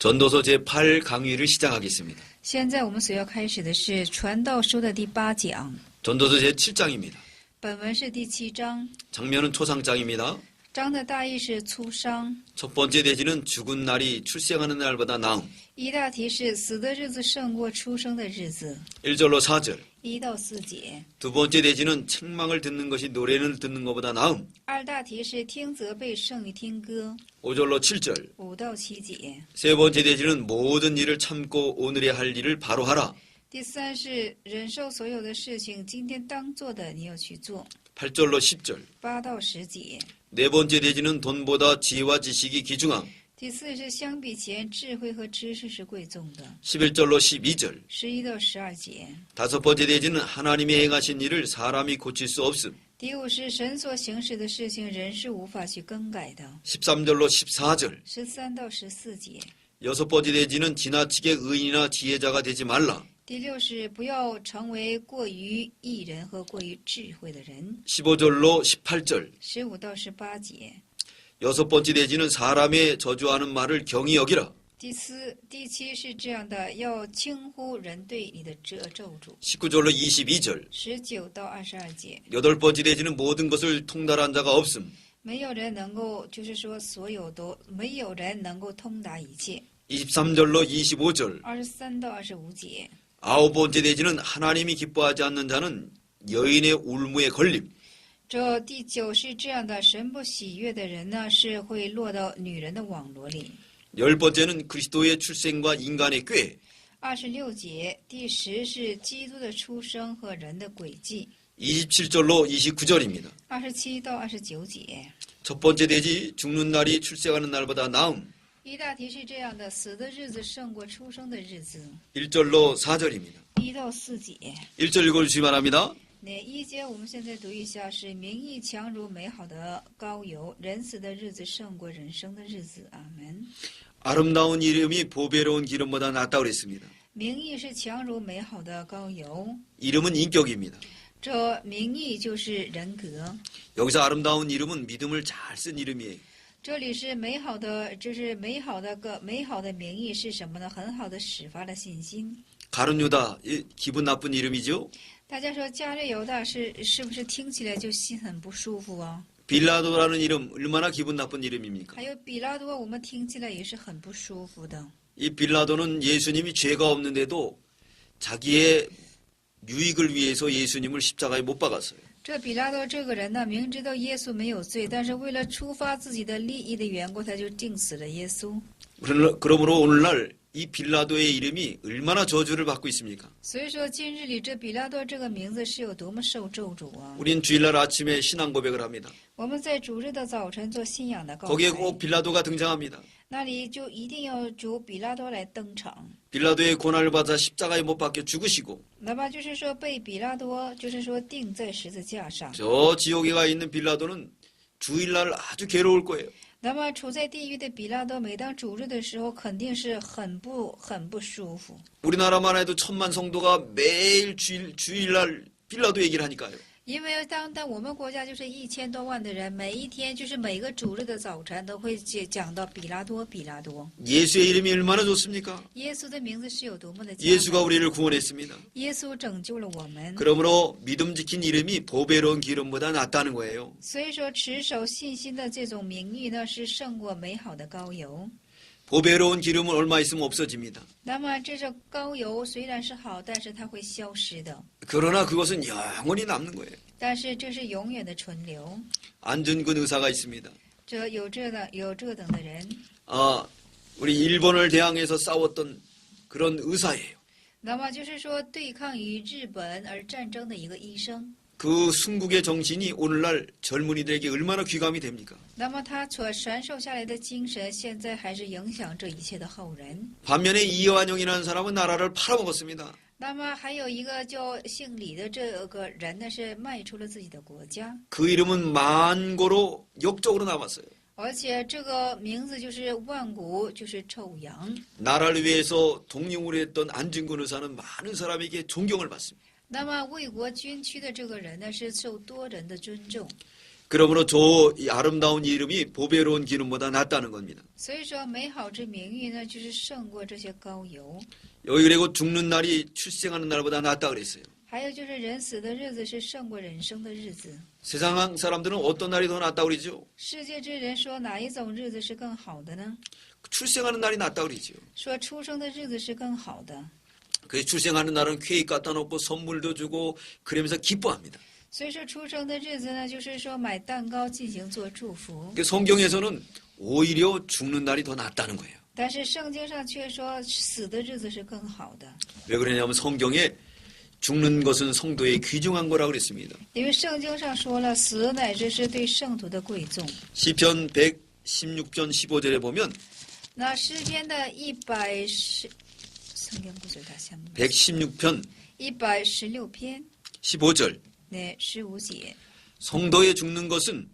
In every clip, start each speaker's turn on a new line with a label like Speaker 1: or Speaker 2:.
Speaker 1: 전도서 제8 강의를 시작하겠습니다.
Speaker 2: 现在我们所要开始的是传道书的第8讲，
Speaker 1: 전도서 제7장입니다.
Speaker 2: 本文是第7章，
Speaker 1: 장면은 초상장입니다.
Speaker 2: 章的大意是粗商，
Speaker 1: 첫 번째 대지는 죽은 날이 출생하는 날보다 나음.
Speaker 2: 一大题是死的日子胜过出生的日子，
Speaker 1: 1절로 4절.
Speaker 2: 1到4节。
Speaker 1: 두 번째 대지는 책망을 듣는 것이 노래를 듣는 것보다 나음.
Speaker 2: 二大题是听责备胜于听歌，
Speaker 1: 5절로 7절.
Speaker 2: 5到7节。
Speaker 1: 세 번째 대지는 모든 일을 참고 오늘의 할 일을 바로 하라.
Speaker 2: 第三是忍受所有的事情，今天当做的你要去做，
Speaker 1: 8절로 10절.
Speaker 2: 8到10节。
Speaker 1: 네 번째 대지는 돈보다 지혜와 지식이 귀중함.
Speaker 2: 第四是相比钱，智慧和知识是贵重的，
Speaker 1: 11절로 12절.
Speaker 2: 11到12节。
Speaker 1: 다섯 번째 대지는 하나님이 행하신 일을 사람이 고칠 수 없음.
Speaker 2: 第五是神所行使的事情，人是无法去更改的，
Speaker 1: 13절로 14절.
Speaker 2: 13到14节。
Speaker 1: 여섯 번째 대지는 지나치게 의인이나 지혜자가 되지 말라.
Speaker 2: 第六是不要成为过于义人和过于智慧的人，
Speaker 1: 15절로 18절.
Speaker 2: 15到18节。
Speaker 1: 여섯 번째 대지는 사람의 저주하는 말을 경히 여기라.
Speaker 2: 第七是这样的，要轻忽人对你的咒诅。
Speaker 1: 19절로 22절.
Speaker 2: 19到22节。
Speaker 1: 여덟 번째 대지는 모든 것을 통달한 자가 없음.
Speaker 2: 没有人能够，就是说所有都没有人能够通达一切。
Speaker 1: 23절로 25절.
Speaker 2: 23到25节。
Speaker 1: 아홉 번째 대지는 하나님이 기뻐하지 않는 자는 여인의 울무에 걸림.
Speaker 2: 这第9是这样的，神不喜悦的人呢，是会落到女人的网罗里。
Speaker 1: 열 번째는 그리스도의 출생과 인간의 꾀.
Speaker 2: 26节，第10是基督的出生和人的轨迹。
Speaker 1: 27절로 29절입니다.
Speaker 2: 27到29节。
Speaker 1: 첫 번째 대지 죽는 날이 출생하는 날보다 나음.
Speaker 2: 一大题是这样的，死的日子胜过出生的日子。
Speaker 1: 1절로 4절입니다.
Speaker 2: 1到4节。
Speaker 1: 1절 읽어주시기 바랍니다.
Speaker 2: 那1节我们现在读一下，是名义强如美好的膏油，人死的日子胜过人生的日子。阿门。
Speaker 1: 아름다운 이름이 보배로운 기름보다 낫다고 그랬습니다.
Speaker 2: 名义是强如美好的膏油，
Speaker 1: 이름은 인격입니다.
Speaker 2: 这名义就是人格。
Speaker 1: 여기서 아름다운 이름은 믿음을 잘 쓴 이름이에요.
Speaker 2: 这里是美好的，就是美好的名义是什么呢？很好的始发的信心。
Speaker 1: 가룟유다, 기분 나쁜 이름이죠.
Speaker 2: 大家说加略犹大是不是听起来就心很不舒服啊？
Speaker 1: 빌라도라는 이름 얼마나 기분 나쁜 이름입니까?
Speaker 2: 还有比拉多，我们听起来也是很不舒服的。
Speaker 1: 이 빌라도는 예수님이 죄가 없는데도 자기의 유익을 위해서 예수님을 십자가에 못 박았어요.
Speaker 2: 这比拉多这个人呢，明知道耶稣没有罪，但是为了出发自己的利益的缘故，他就定死了耶稣。
Speaker 1: 그러므로 오늘날 이 빌라도의 이름이 얼마나 저주를 받고 있습니까?
Speaker 2: 所以说，今日里这比拉多这个名字是有多么受咒诅啊！
Speaker 1: 우린 주일날 아침에 신앙 고백을 합니다.
Speaker 2: 我们在主日的早晨做信仰的告
Speaker 1: 거기에
Speaker 2: 白，
Speaker 1: 꼭 빌라도가 등장합니다.
Speaker 2: 那里就一定要主比拉多来登场。
Speaker 1: 빌라도의 고난을 받아 십자가에 못 박혀 죽으시고
Speaker 2: 那么就是说，被比拉多就是说钉在十字架上。
Speaker 1: 저 지옥에 가 있는 빌라도는 주일날 아주 괴로울 거예요.
Speaker 2: 那么处在地狱的比拉多，每当主日的时候，肯定是很不舒服。
Speaker 1: 우리나라만 해도 1000만 성도가 매일 주일날 빌라도 얘기를 하니까요.
Speaker 2: 因为当我们国家就是1000多万的人，每一天就是每个主日的早晨都会讲到比拉多。
Speaker 1: 예수의 이름이 얼마나 좋습니까?
Speaker 2: 耶稣的名字是有多么的佳美，
Speaker 1: 예수가 우리를 구원했습니다.
Speaker 2: 耶稣拯救了我们。
Speaker 1: 그러므로 믿음 지킨 이름이 보배로운 기름보다 낫다는 거예요.
Speaker 2: 所以说，持守信心的这种名誉呢，是胜过美好的膏油。
Speaker 1: 보배로운 기름은 얼마 있으면 없어집니다.
Speaker 2: 那么这种膏油虽然是好，但是它会消失的。
Speaker 1: 그러나 그것은 영원히 남는 거예요.
Speaker 2: 但是这是永远的存留。
Speaker 1: 안준근 의사가 있습니다.
Speaker 2: 有这等的人。
Speaker 1: 우리 일본을 대항해서 싸웠던 그런 의사예요.
Speaker 2: 那么就是说，对抗于日本而战争的一个医生。
Speaker 1: 그 순국의 정신이 오늘날 젊은이들에게 얼마나 귀감이 됩니까?
Speaker 2: 那么他所传授下来的精神，现在还是影响这一切的后人。
Speaker 1: 반면에 이완용이라는 사람은 나라를 팔아먹었습니다.
Speaker 2: 那么还有一个叫姓李的这个人呢，是卖出了自己的国家，
Speaker 1: 그 이름은 만고로 역적으로 남았어요.
Speaker 2: 而且这个名字就是万古，就是臭羊。
Speaker 1: 나라를 위해서 독립을 했던 안중근 의사는 많은 사람에게 존경을 받습니다.
Speaker 2: 那么为国捐躯的这个人呢，是受多人的尊重。
Speaker 1: 그러므로 이 아름다운 이름이 보배로운 기름보다 낫다는 겁니다.
Speaker 2: 所以说，美好之名誉呢，就是胜过这些膏油。
Speaker 1: 여기 그리고 죽는 날이 출생하는 날보다 낫다 그랬어요.
Speaker 2: 还有就是人死的日子是胜过人生的日子。
Speaker 1: 세상 사람들은 어떤 날이 더 낫다 그러죠?
Speaker 2: 世界之人说哪一种日子是更好的呢？
Speaker 1: 출생하는 날이 낫다 그러죠.
Speaker 2: 说出生的日子是更好的。
Speaker 1: 그 출생하는 날은 케이크 갖다 놓고 선물도 주고 그러면서 기뻐합니다.
Speaker 2: 所以说出生的日子呢，就是说买蛋糕进行做祝福。
Speaker 1: 그 성경에서는 오히려 죽는 날이 더 낫다는 거예요.
Speaker 2: 但是圣经上却说死的日子是更好的，
Speaker 1: 왜 그러냐면 성경에 죽는 것은 성도의 귀중한 거라고 그랬습니다.
Speaker 2: 因为圣经上说了，死乃至是对圣徒的贵重。
Speaker 1: 시편 116편 15절에 보면
Speaker 2: 那诗篇的110，圣经不是他项目。
Speaker 1: 116편
Speaker 2: 116篇
Speaker 1: 15절
Speaker 2: 那15节，
Speaker 1: 성도의 죽는 것은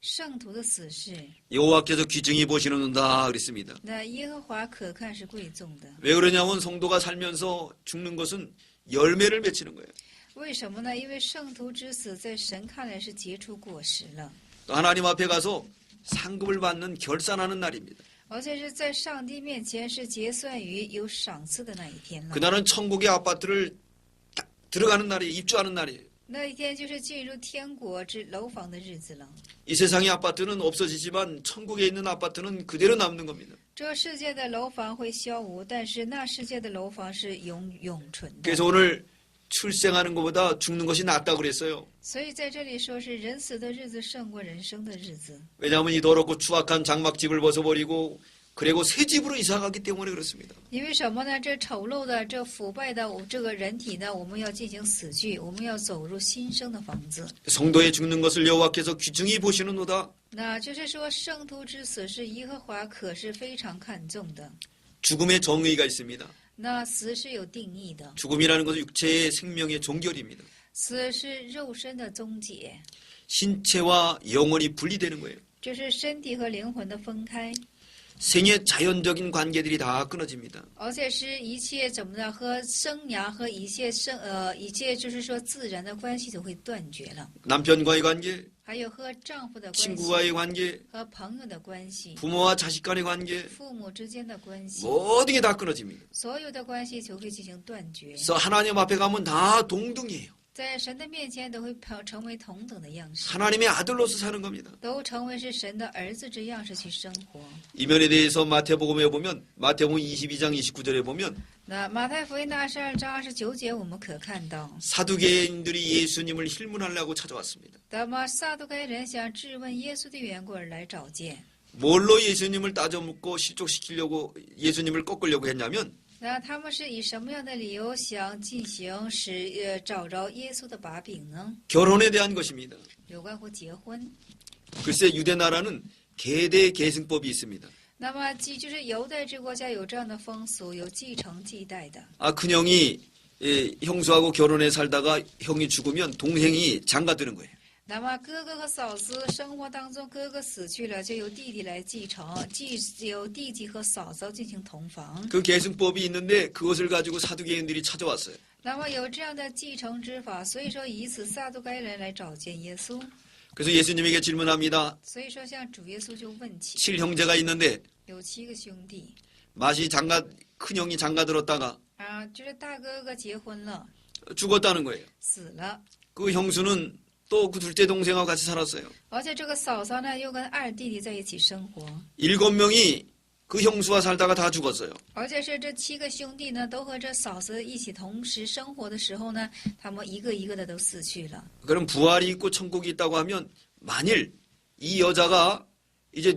Speaker 2: 圣徒的死是，
Speaker 1: 여호와께서 귀중히 보시는다 그랬습니다.
Speaker 2: 那耶和华可看是贵重的。
Speaker 1: 왜 그러냐면 성도가 살면서 죽는 것은 열매를 맺히는 거예요.
Speaker 2: 为什么呢？因为圣徒之死在神看来是结出果实了，
Speaker 1: 또 하나님 앞에 가서 상급을 받는 결산하는 날입니다.
Speaker 2: 而且是在上帝面前是结算于有赏赐的那一天了。
Speaker 1: 그날은 천국의 아파트를 딱 들어가는 날이에요. 입주하는 날이에요.
Speaker 2: 那一天就是进入天国之楼房的日子了。
Speaker 1: 이 세상의 아파트는 없어지지만 천국에 있는 아파트는 그대로 남는 겁니다.
Speaker 2: 这世界的楼房会消无，但是那世界的楼房是永存的。
Speaker 1: 그래서 오늘 출생하는 것보다 죽는 것이 낫다고 그랬어요.
Speaker 2: 所以在这里说是人死的日子胜过人生的日子，
Speaker 1: 왜냐하면 이 더럽고 추악한 장막집을 벗어버리고 그리고 새 집으로 이사가기 때문에 그렇습니다.
Speaker 2: 因为什么呢？这丑陋的、这腐败的这个人体呢，我们要进行死去，我们要走入新生的房子。
Speaker 1: 성도의 죽는 것을 여호와께서 귀중히 보시는도다.
Speaker 2: 那就是说，圣徒之死是耶和华可是非常看重的。
Speaker 1: 죽음의 정의가 있습니다.
Speaker 2: 那死是有定义的，
Speaker 1: 죽음이라는 것은 육체의 생명의 종결입니다.
Speaker 2: 死是肉身的终结，
Speaker 1: 신체와 영혼이 분리되는 거예요.
Speaker 2: 这是身体和灵魂的分开。
Speaker 1: 생의 자연적인 관계들이 다 끊어집니다.
Speaker 2: 而且是一切怎么的和生涯和一切一切就是说自然的关系都会断绝了，
Speaker 1: 남편과의 관계,
Speaker 2: 还有和丈夫的关系、
Speaker 1: 친구와의 관계,
Speaker 2: 和朋友的关系、
Speaker 1: 부모와 자식 간의 관계,
Speaker 2: 父母之间的关系，
Speaker 1: 모든 게 다 끊어집니다.
Speaker 2: 所有的关系就会进行断绝，
Speaker 1: 그래서 하나님 앞에 가면 다 동등이에요.
Speaker 2: 在神的面前都会成为同等的样式，
Speaker 1: 하나님의 아들로서 사는 겁니다.
Speaker 2: 都成为是神的儿子之样式去生活。
Speaker 1: 이 면에 대해서 마태복음에 보면 마태복음 22장 29절에 보면
Speaker 2: 那马太福音的22章29节，我们可看到，
Speaker 1: 사두개인들이 예수님을 힐문하려고 찾아왔습니다.
Speaker 2: 那么撒都该人想质问耶稣的缘故而来找见。
Speaker 1: 뭘로 예수님을 따져묻고 실족시키려고 예수님을 꺾으려고 했냐면
Speaker 2: 那他们是以什么样的理由想进行找着耶稣的把柄呢？
Speaker 1: 결혼에 대한 것입니다.
Speaker 2: 有关乎结婚。
Speaker 1: 글쎄 유대 나라는 계대 계승법이 있습니다.
Speaker 2: 那么就是犹太之国家有这样的风俗，有继承继代的。
Speaker 1: 큰형이 형수하고 결혼해 살다가 형이 죽으면 동생이 장가드는 거예요.
Speaker 2: 那么哥哥和嫂子生活当中，哥哥死去了，就由弟弟来继承，由弟弟和嫂嫂进行同房。
Speaker 1: 그 계승법이 있는데 그것을 가지고 사두개인들이 찾아왔어요.
Speaker 2: 那么有这样的继承之法，所以说以此撒都该人来找见耶稣。
Speaker 1: 그래서 예수님에게 질문합니다.
Speaker 2: 所以说向主耶稣就问起，
Speaker 1: 7형제가 있는데
Speaker 2: 有7个兄弟
Speaker 1: 큰형이 장가들었다가
Speaker 2: 啊，就是大哥哥结婚了，
Speaker 1: 죽었다는 거예요.
Speaker 2: 死了。
Speaker 1: 그 형수는 또 그 둘째 동생하고 같이 살았어요.
Speaker 2: 而且这个嫂嫂呢，又跟二弟弟在一起生活，
Speaker 1: 7명이 그 형수와 살다가 다 죽었어요.
Speaker 2: 而且是这7个兄弟呢，都和这嫂子一起同时生活的时候呢，他们一个一个的都死去了。
Speaker 1: 그럼 부활이 있고 천국이 있다고 하면 만일 이 여자가 이제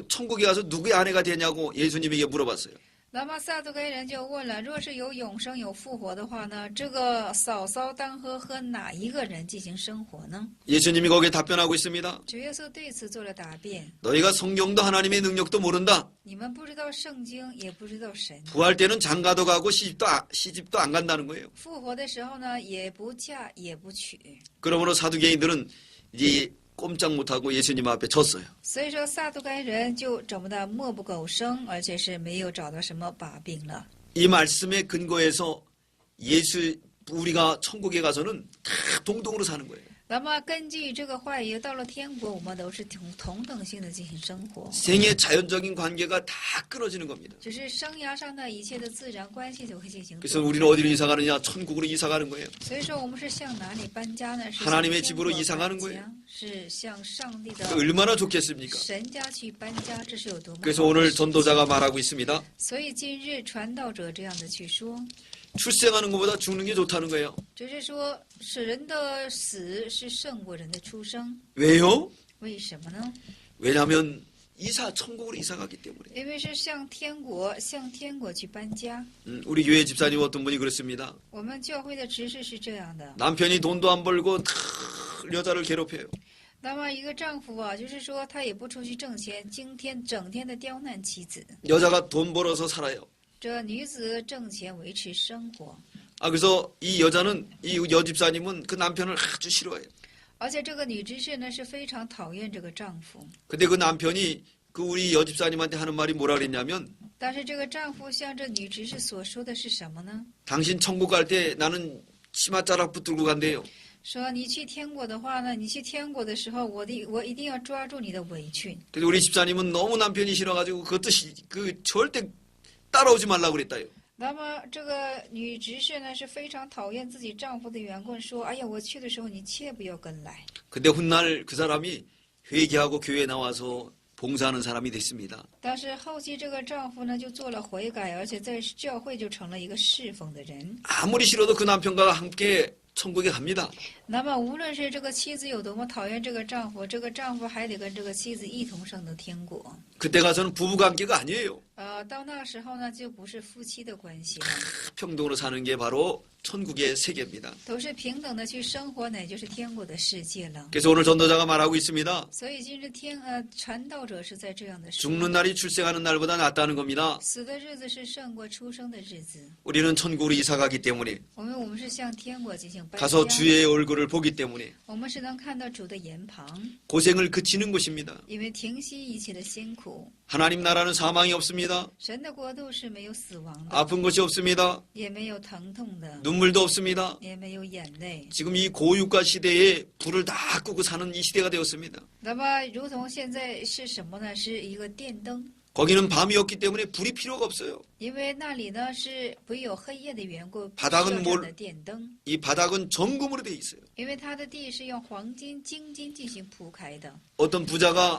Speaker 1: 천국에 가서 누구의 아내가 되냐고 예수님에게 물어봤어요.
Speaker 2: 那么撒都该人就问了：若是有永生有复活的话呢，这个嫂嫂当和哪一个人进行生活呢？
Speaker 1: 예수님이 거기에 답변하고 있습니다.
Speaker 2: 主耶稣对此做了答辩：
Speaker 1: 너희가 성경도 하나님의 능력도 모른다.
Speaker 2: 你们不知道圣经，也不知道神。
Speaker 1: 부활 때는 장가도 가고 시집도 안 간다는 거예요.
Speaker 2: 复活的时候呢，也不嫁也不娶。
Speaker 1: 그러므로 사두개인들은 이제 꼼짝 못하고 예수님 앞에 졌어요.
Speaker 2: 所以说撒都该人就怎么的默不苟生，而且是没有找到什么把柄了。
Speaker 1: 이 말씀의 근거에서 우리가 천국에 가서는 다 동등으로 사는 거예요.
Speaker 2: 那么根据这个话语，到了天国，我们都是同等性的进行生活，
Speaker 1: 생의 자연적인 관계가 다 끊어지는 겁니다.
Speaker 2: 只是生涯上的一切的自然关系就会进行
Speaker 1: 그래서
Speaker 2: 断
Speaker 1: 우리는 어디로 이사 가느냐? 천국으로 이사 가는 거예요.
Speaker 2: 所以说，我们是向哪里搬家呢？是
Speaker 1: 하나님의
Speaker 2: 向天
Speaker 1: 집으로
Speaker 2: 国
Speaker 1: 이사 가는
Speaker 2: 搬
Speaker 1: 거예요
Speaker 2: 家，是向上帝的
Speaker 1: 얼마나 좋겠습니까?
Speaker 2: 神家去搬家，这是有多么好
Speaker 1: 그래서
Speaker 2: 的
Speaker 1: 오늘
Speaker 2: 事情。
Speaker 1: 전도자가 말하고 있습니다.
Speaker 2: 所以今日传道者这样的去说，
Speaker 1: 출생하는 것보다 죽는 게 좋다는 거예요.
Speaker 2: 就是说，使人的死是胜过人的出生。
Speaker 1: 왜요?
Speaker 2: 为什么呢？
Speaker 1: 왜냐하면 천국으로 이사 가기 때문에.
Speaker 2: 因为是向天国去搬家。
Speaker 1: 우리 교회 집사님 어떤 분이 그렇습니다.
Speaker 2: 我们教会的执事是这样的。
Speaker 1: 남편이 돈도 안 벌고 다 여자를 괴롭혀요.
Speaker 2: 那么一个丈夫啊，就是说他也不出去挣钱，整天的刁难妻子。
Speaker 1: 여자가 돈 벌어서 살아요.
Speaker 2: 这女子挣钱维持生活，
Speaker 1: 그래서 이 여집사님은 그 남편을 아주 싫어해요.
Speaker 2: 而且这个女执事呢是非常讨厌这个丈夫。
Speaker 1: 근데 그 남편이 그 우리 여집사님한테 하는 말이 뭐라 그랬냐면
Speaker 2: 但是这个丈夫向这女执事所说的是什么呢？
Speaker 1: 당신 천국 갈 때 나는 치맛자락 붙들고 간대요.
Speaker 2: 说你去天国的话呢，你去天国的时候，我一定要抓住你的围裙。
Speaker 1: 근데 우리 집사님은 너무 남편이 싫어가지고 그것도 절대 따라오지 말라고 그랬다요.
Speaker 2: 那么这个女执事呢是非常讨厌自己丈夫的缘故，说：“哎呀，我去的时候你切不要跟来。
Speaker 1: 근데 훗날 그 사람이 회개하고 교회에 나와서 봉사하는 사람이 됐습니다. ”
Speaker 2: 但是后期这个丈夫呢就做了悔改，而且在教会就成了一个侍奉的人。
Speaker 1: 아무리 싫어도 그 남편과 함께 천국에 갑니다.
Speaker 2: 那么无论是这个妻子有多么讨厌这个丈夫，这个丈夫还得跟这个妻子一同上到天国。
Speaker 1: 그때 가서는 부부관계가 아니에요.
Speaker 2: 到那个时候呢，就不是夫妻的关系了，
Speaker 1: 평등으로 사는 게 바로 천국의 세계입니다.
Speaker 2: 都是平等的去生活，那就是天国的世界了。
Speaker 1: 그래서 오늘 전도자가 말하고 있습니다.
Speaker 2: 所以今日传道者是在这样的说，
Speaker 1: 죽는 날이 출생하는 날보다 낫다는 겁니다.
Speaker 2: 死的日子是胜过出生的日子。
Speaker 1: 우리는 천국으로 이사 가기 때문에
Speaker 2: 我们是向天国进行搬
Speaker 1: 가서
Speaker 2: 家，
Speaker 1: 주의 얼굴을 보기 때문에
Speaker 2: 我们是能看到主的眼旁，
Speaker 1: 고생을 그치는 것입니다.
Speaker 2: 因为停息一切的辛苦。
Speaker 1: 하나님 나라는 사망이 없습니다.
Speaker 2: 神的国度是没有死亡的，
Speaker 1: 아픈 것이 없습니다.
Speaker 2: 也没有疼痛的，
Speaker 1: 눈물도 없습니다.
Speaker 2: 也没有眼泪。
Speaker 1: 지금 이 고유가 시대에 불을 다 끄고 사는 이 시대가 되었습니다.
Speaker 2: 那么，如同现在是什么呢？是一个电灯，
Speaker 1: 거기는 밤이 없기 때문에 불이 필요가 없어요.
Speaker 2: 因为那里呢是不有黑夜的缘故，不
Speaker 1: 바닥은
Speaker 2: 需要这样的电灯。
Speaker 1: 이 바닥은 정금으로 돼 있어요.
Speaker 2: 因为它的地是用黄金、金进行铺开的。
Speaker 1: 어떤 부자가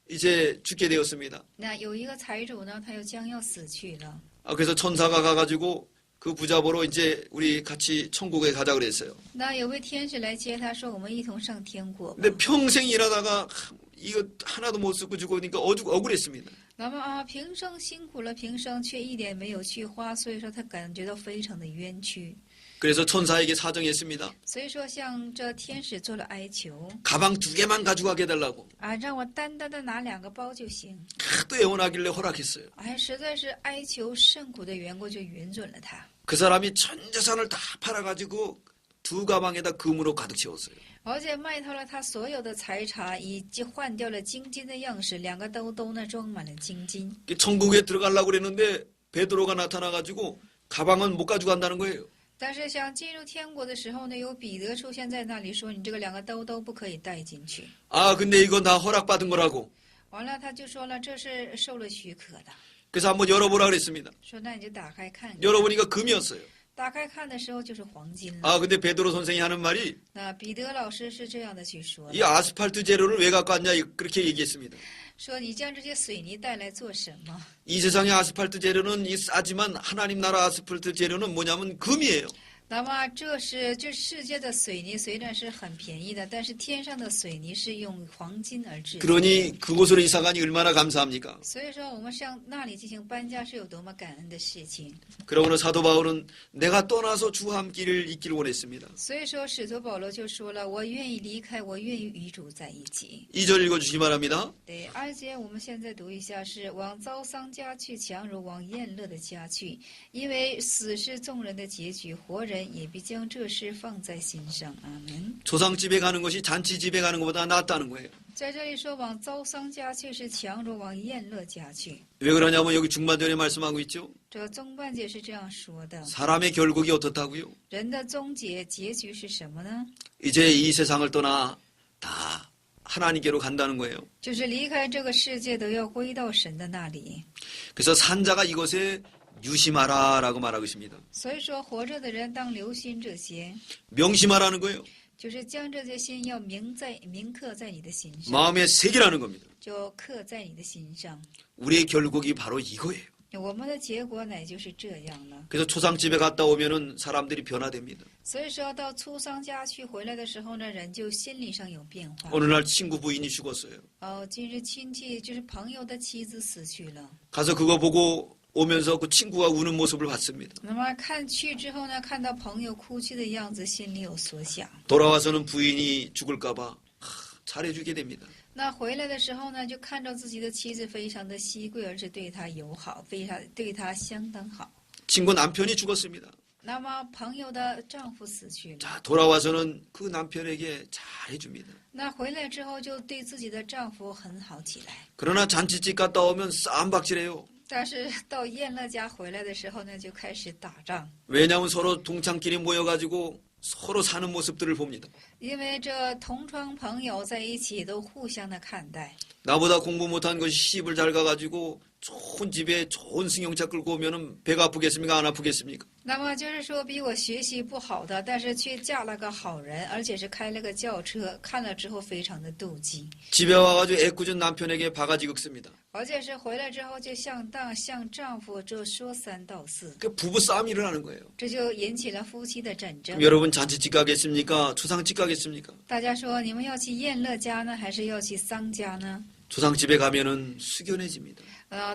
Speaker 1: 이제 죽게 되었습니다.
Speaker 2: 那有一个财主呢，他又将要死去了。
Speaker 1: 그래서 천사가 가가지고 그 부자 보러 이제 우리 같이 천국에 가자 그랬어요.
Speaker 2: 那有位天使来接他，说：“我们一同上天国吧。
Speaker 1: 근데 평생 일하다가 이거 하나도 못 쓰고 죽으니까 억울했습니다.
Speaker 2: 那么平生辛苦了，平生却一点没有去花，所以说他感觉到非常的冤屈。
Speaker 1: 그래서 천사에게 사정했습니다.
Speaker 2: 所以说向这天使做了哀求
Speaker 1: 가방 2개만 가져가게 해달라고.
Speaker 2: 让我单单的拿2个包就行。
Speaker 1: 하도 애원하길래 허락했어요.
Speaker 2: 实在是哀求甚苦的缘故，就允准了他。
Speaker 1: 그 사람이 전 재산을 다 팔아가지고 2 가방에다 금으로 가득 채웠어요.
Speaker 2: 而且卖透了他所有的财产，以及换掉了金金的样式，2个兜兜呢装满了金金。
Speaker 1: 천국에 들어가려고 그랬는데 베드로가 나타나가지고 가방은 못 가져간다는 거예요.
Speaker 2: 但是想进入天国的时候呢，有彼得出现在那里说：“你这个2个兜兜不可以带进去。”
Speaker 1: 근데 이건 다 허락받은 거라고.
Speaker 2: 完了，他就说了，这是受了许可的，
Speaker 1: 그래서 한번 열어보라 그랬습니다.
Speaker 2: 说那你就打开看看。
Speaker 1: 열어보니까 금이었어요.
Speaker 2: 打开看的时候就是黄金了。
Speaker 1: 근데 베드로 선생이 하는 말이
Speaker 2: 那彼得老师是这样的去说
Speaker 1: 이
Speaker 2: 的，
Speaker 1: 아스팔트 재료를 왜 갖고 왔냐 그렇게 얘기했습니다.
Speaker 2: 说你将这些水泥带来做什么？
Speaker 1: 이 세상의 아스팔트 재료는 싸지만 하나님 나라 아스팔트 재료는 뭐냐면 금이에요.
Speaker 2: 那么这世界的水泥虽然是很便宜的，但是天上的水泥是用黄金而制的。
Speaker 1: 그러니 그곳으로 이사가니 얼마나 감사합니까?
Speaker 2: 所以说，我们向那里进行搬家是有多么感恩的事情。
Speaker 1: 그러므로 사도 바울은 내가 떠나서 주와 함께를 있기를 원했습니다.
Speaker 2: 所以说，使徒保罗就说了：“我愿意离开，我愿意与主在一起。”
Speaker 1: 2절 읽어주시기 바랍니다.
Speaker 2: 对，2节我们现在读一下是：往遭丧家去，强如往宴乐的家去，因为死是众人的结局，活人人也必将这事放在心上。阿门。
Speaker 1: 조상집에 가는 것이 잔치집에 가는 것보다 낫다는 거예요.
Speaker 2: 在这里说往遭丧家去是强如往宴乐家去。
Speaker 1: 왜 그러냐면 여기 중반절에 말씀하고 있죠.
Speaker 2: 这宗半节是这样说的：
Speaker 1: 사람의 결국이 어떻다고요?
Speaker 2: 人的终结局是什么呢？
Speaker 1: 이제 이 세상을 떠나 다 하나님께로 간다는 거예요.
Speaker 2: 就是离开这个世界，都要归到神的那里。
Speaker 1: 그래서 산자가 이것에 유심하라라고 말하고 있습니다.
Speaker 2: 所以说，活着的人当留心这些，
Speaker 1: 명심하라는 거예요.
Speaker 2: 就是将这些心要铭刻在你的心上，
Speaker 1: 마음에 새기라는 겁니다.
Speaker 2: 就刻在你的心上。
Speaker 1: 우리의 결국이 바로 이거예요.
Speaker 2: 我们的结果乃就是这样了。
Speaker 1: 그래서 초상집에 갔다 오면은 사람들이 변화됩니다.
Speaker 2: 所以说到出丧家去回来的时候呢，人就心理上有变化。
Speaker 1: 어느 날 친구 부인이 죽었어요.
Speaker 2: 今日亲戚就是朋友的妻子死去了。
Speaker 1: 가서 그거 보고 오면서 그 친구가 우는 모습을 봤습니다.
Speaker 2: 那么看去之后呢，看到朋友哭泣的样子，心里有所想。
Speaker 1: 돌아와서는 부인이 죽을까봐 잘해주게 됩니다.
Speaker 2: 那回来的时候呢，就看到自己的妻子非常的稀贵，而且对他友好，对他相当好。
Speaker 1: 친구 남편이 죽었습니다.
Speaker 2: 那么朋友的丈夫死去了，
Speaker 1: 자, 돌아와서는 그 남편에게 잘해줍니다.
Speaker 2: 那回来之后就对自己的丈夫很好起来。
Speaker 1: 그러나 잔치집 갔다 오면 쌈박질해요.
Speaker 2: 但是到宴乐家回来的时候呢，就开始打仗，
Speaker 1: 왜냐하면 서로 동창끼리 모여가지고 서로 사는 모습들을 봅니다.
Speaker 2: 因为这同窗朋友在一起都互相的看待。
Speaker 1: 나보다 공부 못한 것이 시집을 잘 가가지고 좋은 집에 좋은 승용차 끌고 오면은 배가 아프겠습니까? 안 아프겠습니까?
Speaker 2: 那么就是说，比我学习不好的，但是却嫁了个好人，而且是开了个轿车，看了之后非常的妒忌，
Speaker 1: 집에 와가지고 애꿎은 남편에게 바가지 긁습니다.
Speaker 2: 而且是回来之后就向丈夫就说三道四，
Speaker 1: 그 부부 싸움이 일어나는 거예요.
Speaker 2: 这就引起了夫妻的战争
Speaker 1: 그럼 。 여러분 잔치집 가겠습니까? 초상집 가겠습니까?
Speaker 2: 大家说，你们要去宴乐家呢，还是要去丧家呢？
Speaker 1: 초상집에 가면은 숙연해집니다.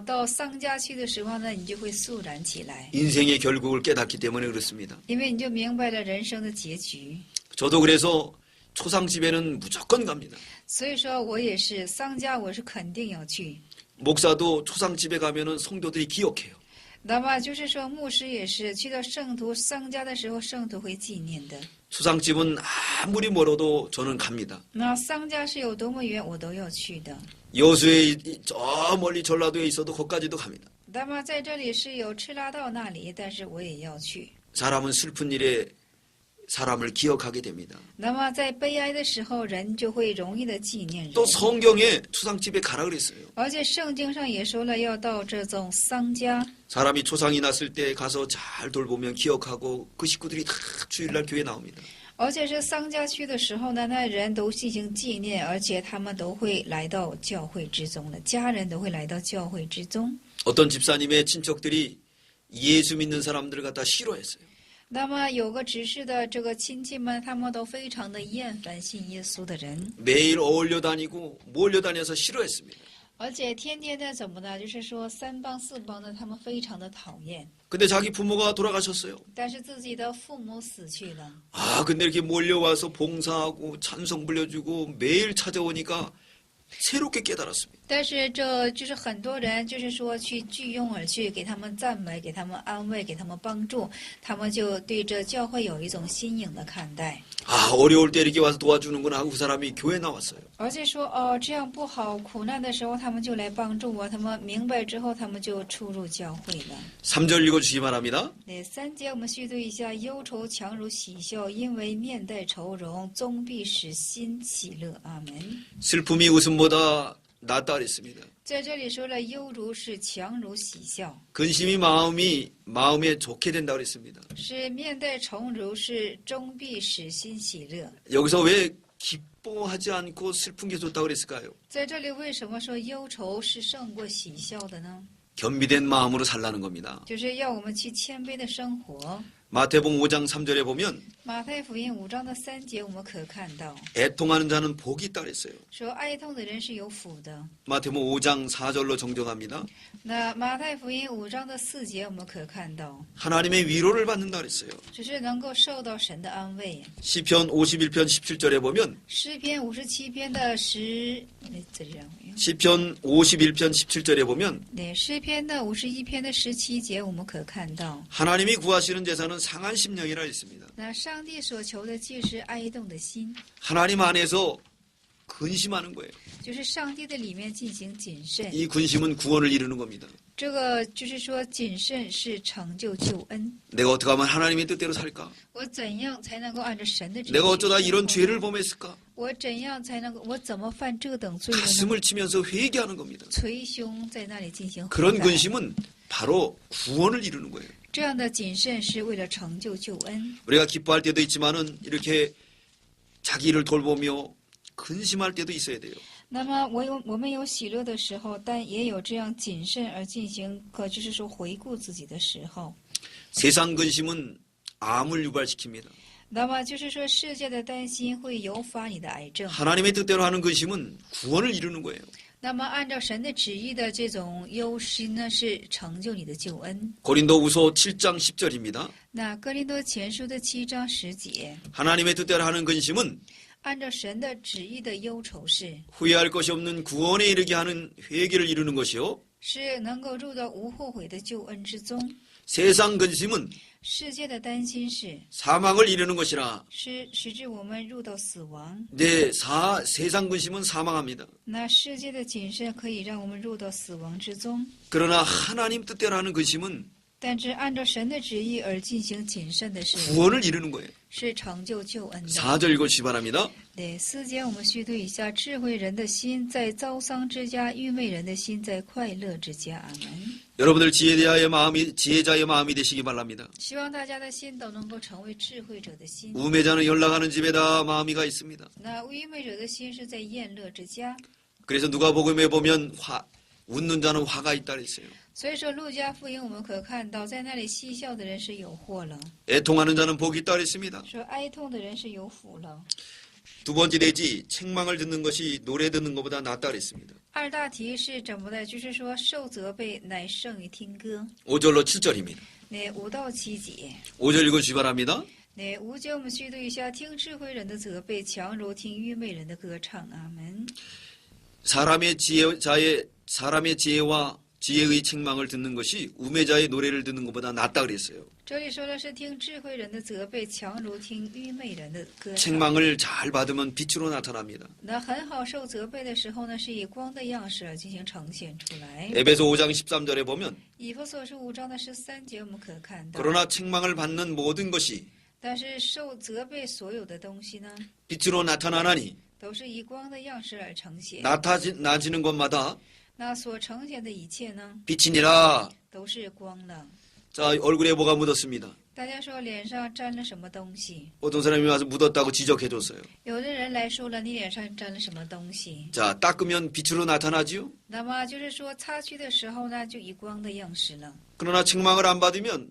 Speaker 2: 到丧家去的时候呢，你就会肃然起来，
Speaker 1: 인생의 결국을 깨닫기 때문에 그렇습니다.
Speaker 2: 因为你就明白了人生的结局。
Speaker 1: 저도 그래서 초상집에는 무조건 갑니다.
Speaker 2: 所以说我也是丧家，我是肯定要去。
Speaker 1: 목사도 초상집에 가면은 성도들이 기억해요.
Speaker 2: 那么就是说，牧师也是去到圣徒丧家的时候，圣徒会纪念的。
Speaker 1: 초상집은 아무리 멀어도 저는 갑니다.
Speaker 2: 那丧家是有多么远，我都要去的。
Speaker 1: 여수에 저 멀리 전라도에 있어도 거기까지도 갑니다.
Speaker 2: 那么在这里是有赤拉道那里，但是我也要去。
Speaker 1: 사람은 슬픈 일에 사람을 기억하게 됩니다.
Speaker 2: 那么在悲哀的时候，人就会容易的纪念人。
Speaker 1: 또 성경에 초상집에 가라 그랬어요.
Speaker 2: 而且圣经上也说了，要到这种丧家。
Speaker 1: 사람이 초상이 났을 때 가서 잘 돌보면 기억하고 그 식구들이 다 주일날 교회 나옵니다.
Speaker 2: 而且是丧家去的时候呢，那人都进行纪念，而且他们都会来到教会之中的，家人都会来到教会之中。
Speaker 1: 어떤 집사님의 친척들이 예수 믿는 사람들을 갖다 싫어했어요.
Speaker 2: 那么有个执事的这个亲戚们，他们都非常的厌烦信耶稣的人，
Speaker 1: 매일 어울려 다니고 몰려 다녀서 싫어했습니다.
Speaker 2: 而且天天的怎么呢？就是说三帮四帮的，他们非常的讨厌。
Speaker 1: 근데 자기 부모가 돌아가셨어요.
Speaker 2: 但是自己的父母死去了，
Speaker 1: 아, 근데 이렇게 몰려와서 봉사하고 찬송 불려주고 매일 찾아오니까 새롭게 깨달았습니다.
Speaker 2: 但是这就是很多人就是说去聚拥而去，给他们赞美，给他们安慰，给他们帮助，他们就对这教会有一种新颖的看待。
Speaker 1: 아, 어려울 때 이렇게 와서 도와주는구나 하고 그 사람이 교회 나왔어요.
Speaker 2: 而且说哦，这样不好，苦难的时候他们就来帮助我，他们明白之后，他们就出入教会了。
Speaker 1: 3절 읽어주시기 바랍니다.
Speaker 2: 那3节我们续读一下：忧愁强如喜笑，因为面带愁容，终必使心喜乐。阿门。
Speaker 1: 슬픔이 웃음보다 낫다 그랬습니다.
Speaker 2: 在这里说了，忧如是强如喜笑，
Speaker 1: 근심이 마음에 좋게 된다 그랬습니다.
Speaker 2: 是面带愁容，是终必使心喜乐。
Speaker 1: 여기서 왜 기뻐하지 않고 슬픈 게 좋다고 그랬을까요?
Speaker 2: 在这里为什么说忧愁是胜过喜笑的呢？
Speaker 1: 겸비된 마음으로 살라는 겁니다.
Speaker 2: 就是要我们去谦卑的生活。
Speaker 1: 마태복음 5장 3절에 보면
Speaker 2: 马太福音5章的3节，我们可看到
Speaker 1: 애통하는 자는 복이 있다 그랬어요.
Speaker 2: 说哀痛的人是有福的。
Speaker 1: 마태복음 5장 4절로 정정합니다.
Speaker 2: 那马太福音5章的4节，我们可看到
Speaker 1: 하나님의 위로를 받는다 그랬어요.
Speaker 2: 只是能够受到神的安慰。
Speaker 1: 시편 51편 17절에 보면
Speaker 2: 诗篇57篇的这样
Speaker 1: 시편 51편 17절에 보면
Speaker 2: 对，诗篇的51篇的17节，我们可看到，
Speaker 1: 하나님이 구하시는 제사는 상한 심령이라 했습니다.
Speaker 2: 那上帝所求的既是哀动的心，
Speaker 1: 하나님 안에서 근심하는 거예요.
Speaker 2: 就是上帝的里面进行谨慎。
Speaker 1: 이 근심은 구원을 이루는 겁니다.
Speaker 2: 这个就是说，谨慎是成就救恩。
Speaker 1: 내가 어떻게 하면 하나님의 뜻대로 살까?
Speaker 2: 我怎样才能够按照神的旨意
Speaker 1: 내가 어쩌다
Speaker 2: 生
Speaker 1: 이런
Speaker 2: 活
Speaker 1: 죄를 범했을까?
Speaker 2: 我怎样才能够？我怎么犯这等罪了呢？
Speaker 1: 가슴을 치면서 회개하는 겁니다.
Speaker 2: 捶胸在那里进行悔
Speaker 1: 그런
Speaker 2: 改。
Speaker 1: 근심은 바로 구원을 이루는 거예요.
Speaker 2: 这样的谨慎是为了成就救恩。
Speaker 1: 우리가 기뻐할 때도 있지만은 이렇게 자기 일을 돌보며 근심할 때도 있어야 돼요.
Speaker 2: 那么我们有喜乐的时候，但也有这样谨慎而进行，就是说回顾自己的时候。
Speaker 1: 세상 근심은 암을 유발시킵니다.
Speaker 2: 那么就是说，世界的担心会诱发你的癌症。
Speaker 1: 하나님의 뜻대로 하는 근심은 구원을 이루는 거예요.
Speaker 2: 那么按照神的旨意的这种忧心呢，是成就你的救恩。
Speaker 1: 고린도후서 7장 10절입니다.
Speaker 2: 那哥林多前书的7章10节，
Speaker 1: 하나님의 뜻대로 하는 근심은
Speaker 2: 按照神的旨意的忧愁是，
Speaker 1: 후회할 것이 없는 구원에 이르게 하는 회개를 이루는 것이요.
Speaker 2: 是能够入到无后悔的救恩之中。
Speaker 1: 세상 근심은
Speaker 2: 世界的担心是，
Speaker 1: 사망을 이루는 것이라.
Speaker 2: 是使至我们入到死亡。
Speaker 1: 네, 세상 근심은 사망합니다.
Speaker 2: 那世界的谨慎可以让我们入到死亡之中，
Speaker 1: 그러나 하나님 뜻대로 하는 근심은
Speaker 2: 但是按照神的旨意而进行谨慎的是，
Speaker 1: 구원을 이루는 거예요.
Speaker 2: 是成就救恩的。
Speaker 1: 4절 읽어주시 바랍니다.
Speaker 2: 对，4节我们需读一下：智慧人的心在遭丧之家，愚昧人的心在快乐之家。阿门。
Speaker 1: 여러분들 지혜자의 마음이 되시기 바랍니다.
Speaker 2: 希望大家的心都能够成为智慧者的心。
Speaker 1: 우매자는 연락하는 집에다 마음이가 있습니다.
Speaker 2: 那愚昧者的心是在宴乐之家。
Speaker 1: 그래서 누가복음에 보면 웃는 자는 화가 있다 그랬어요.
Speaker 2: 所以说，路加福音我们可看到，在那里嬉笑的人是有祸了，
Speaker 1: 애통하는 자는 복이 있다 그랬습니다.
Speaker 2: 说哀痛的人是有福了。
Speaker 1: 두 번째 대지 책망을 듣는 것이 노래 듣는 것보다 낫다 그랬습니다.
Speaker 2: 二大题是怎么的？就是说，受责备乃胜于听歌。
Speaker 1: 5절로 7절입니다.
Speaker 2: 那5到7节，
Speaker 1: 5절 읽어주시 바랍니다.
Speaker 2: 那5节我们需读一下：听智慧人的责备，强如听愚昧人的歌唱。阿门。
Speaker 1: 사람의 지혜와 지혜의 책망을 듣는 것이 우매자의 노래를 듣는 것보다 낫다 그랬어요.
Speaker 2: 这里说的是听智慧人的责备，强如听愚昧人的歌唱。
Speaker 1: 책망을 잘 받으면 빛으로 나타납니다.
Speaker 2: 那很好，受责备的时候呢，是以光的样式而进行呈现出来。
Speaker 1: 에베소 5장 13절에 보면
Speaker 2: 以弗所书5章的13节，我们可看到。
Speaker 1: 그러나 책망을 받는 모든 것이
Speaker 2: 但是受责备所有的东西呢，
Speaker 1: 빛으로 나타나나니
Speaker 2: 都是以光的样式而呈现。
Speaker 1: 나타지는 것마다
Speaker 2: 那所呈现的一切呢，
Speaker 1: 빛이니라.
Speaker 2: 都是光了。
Speaker 1: 자, 얼굴에 뭐가 묻었습니다.
Speaker 2: 大家说脸上沾了什么东西？
Speaker 1: 어떤 사람이 와서 묻었다고 지적해줬어요.
Speaker 2: 有的人来说了，你脸上沾了什么东西？
Speaker 1: 자, 닦으면 빛으로 나타나지요.
Speaker 2: 那么就是说擦去的时候呢，就以光的样式了。
Speaker 1: 그러나 책망을 안 받으면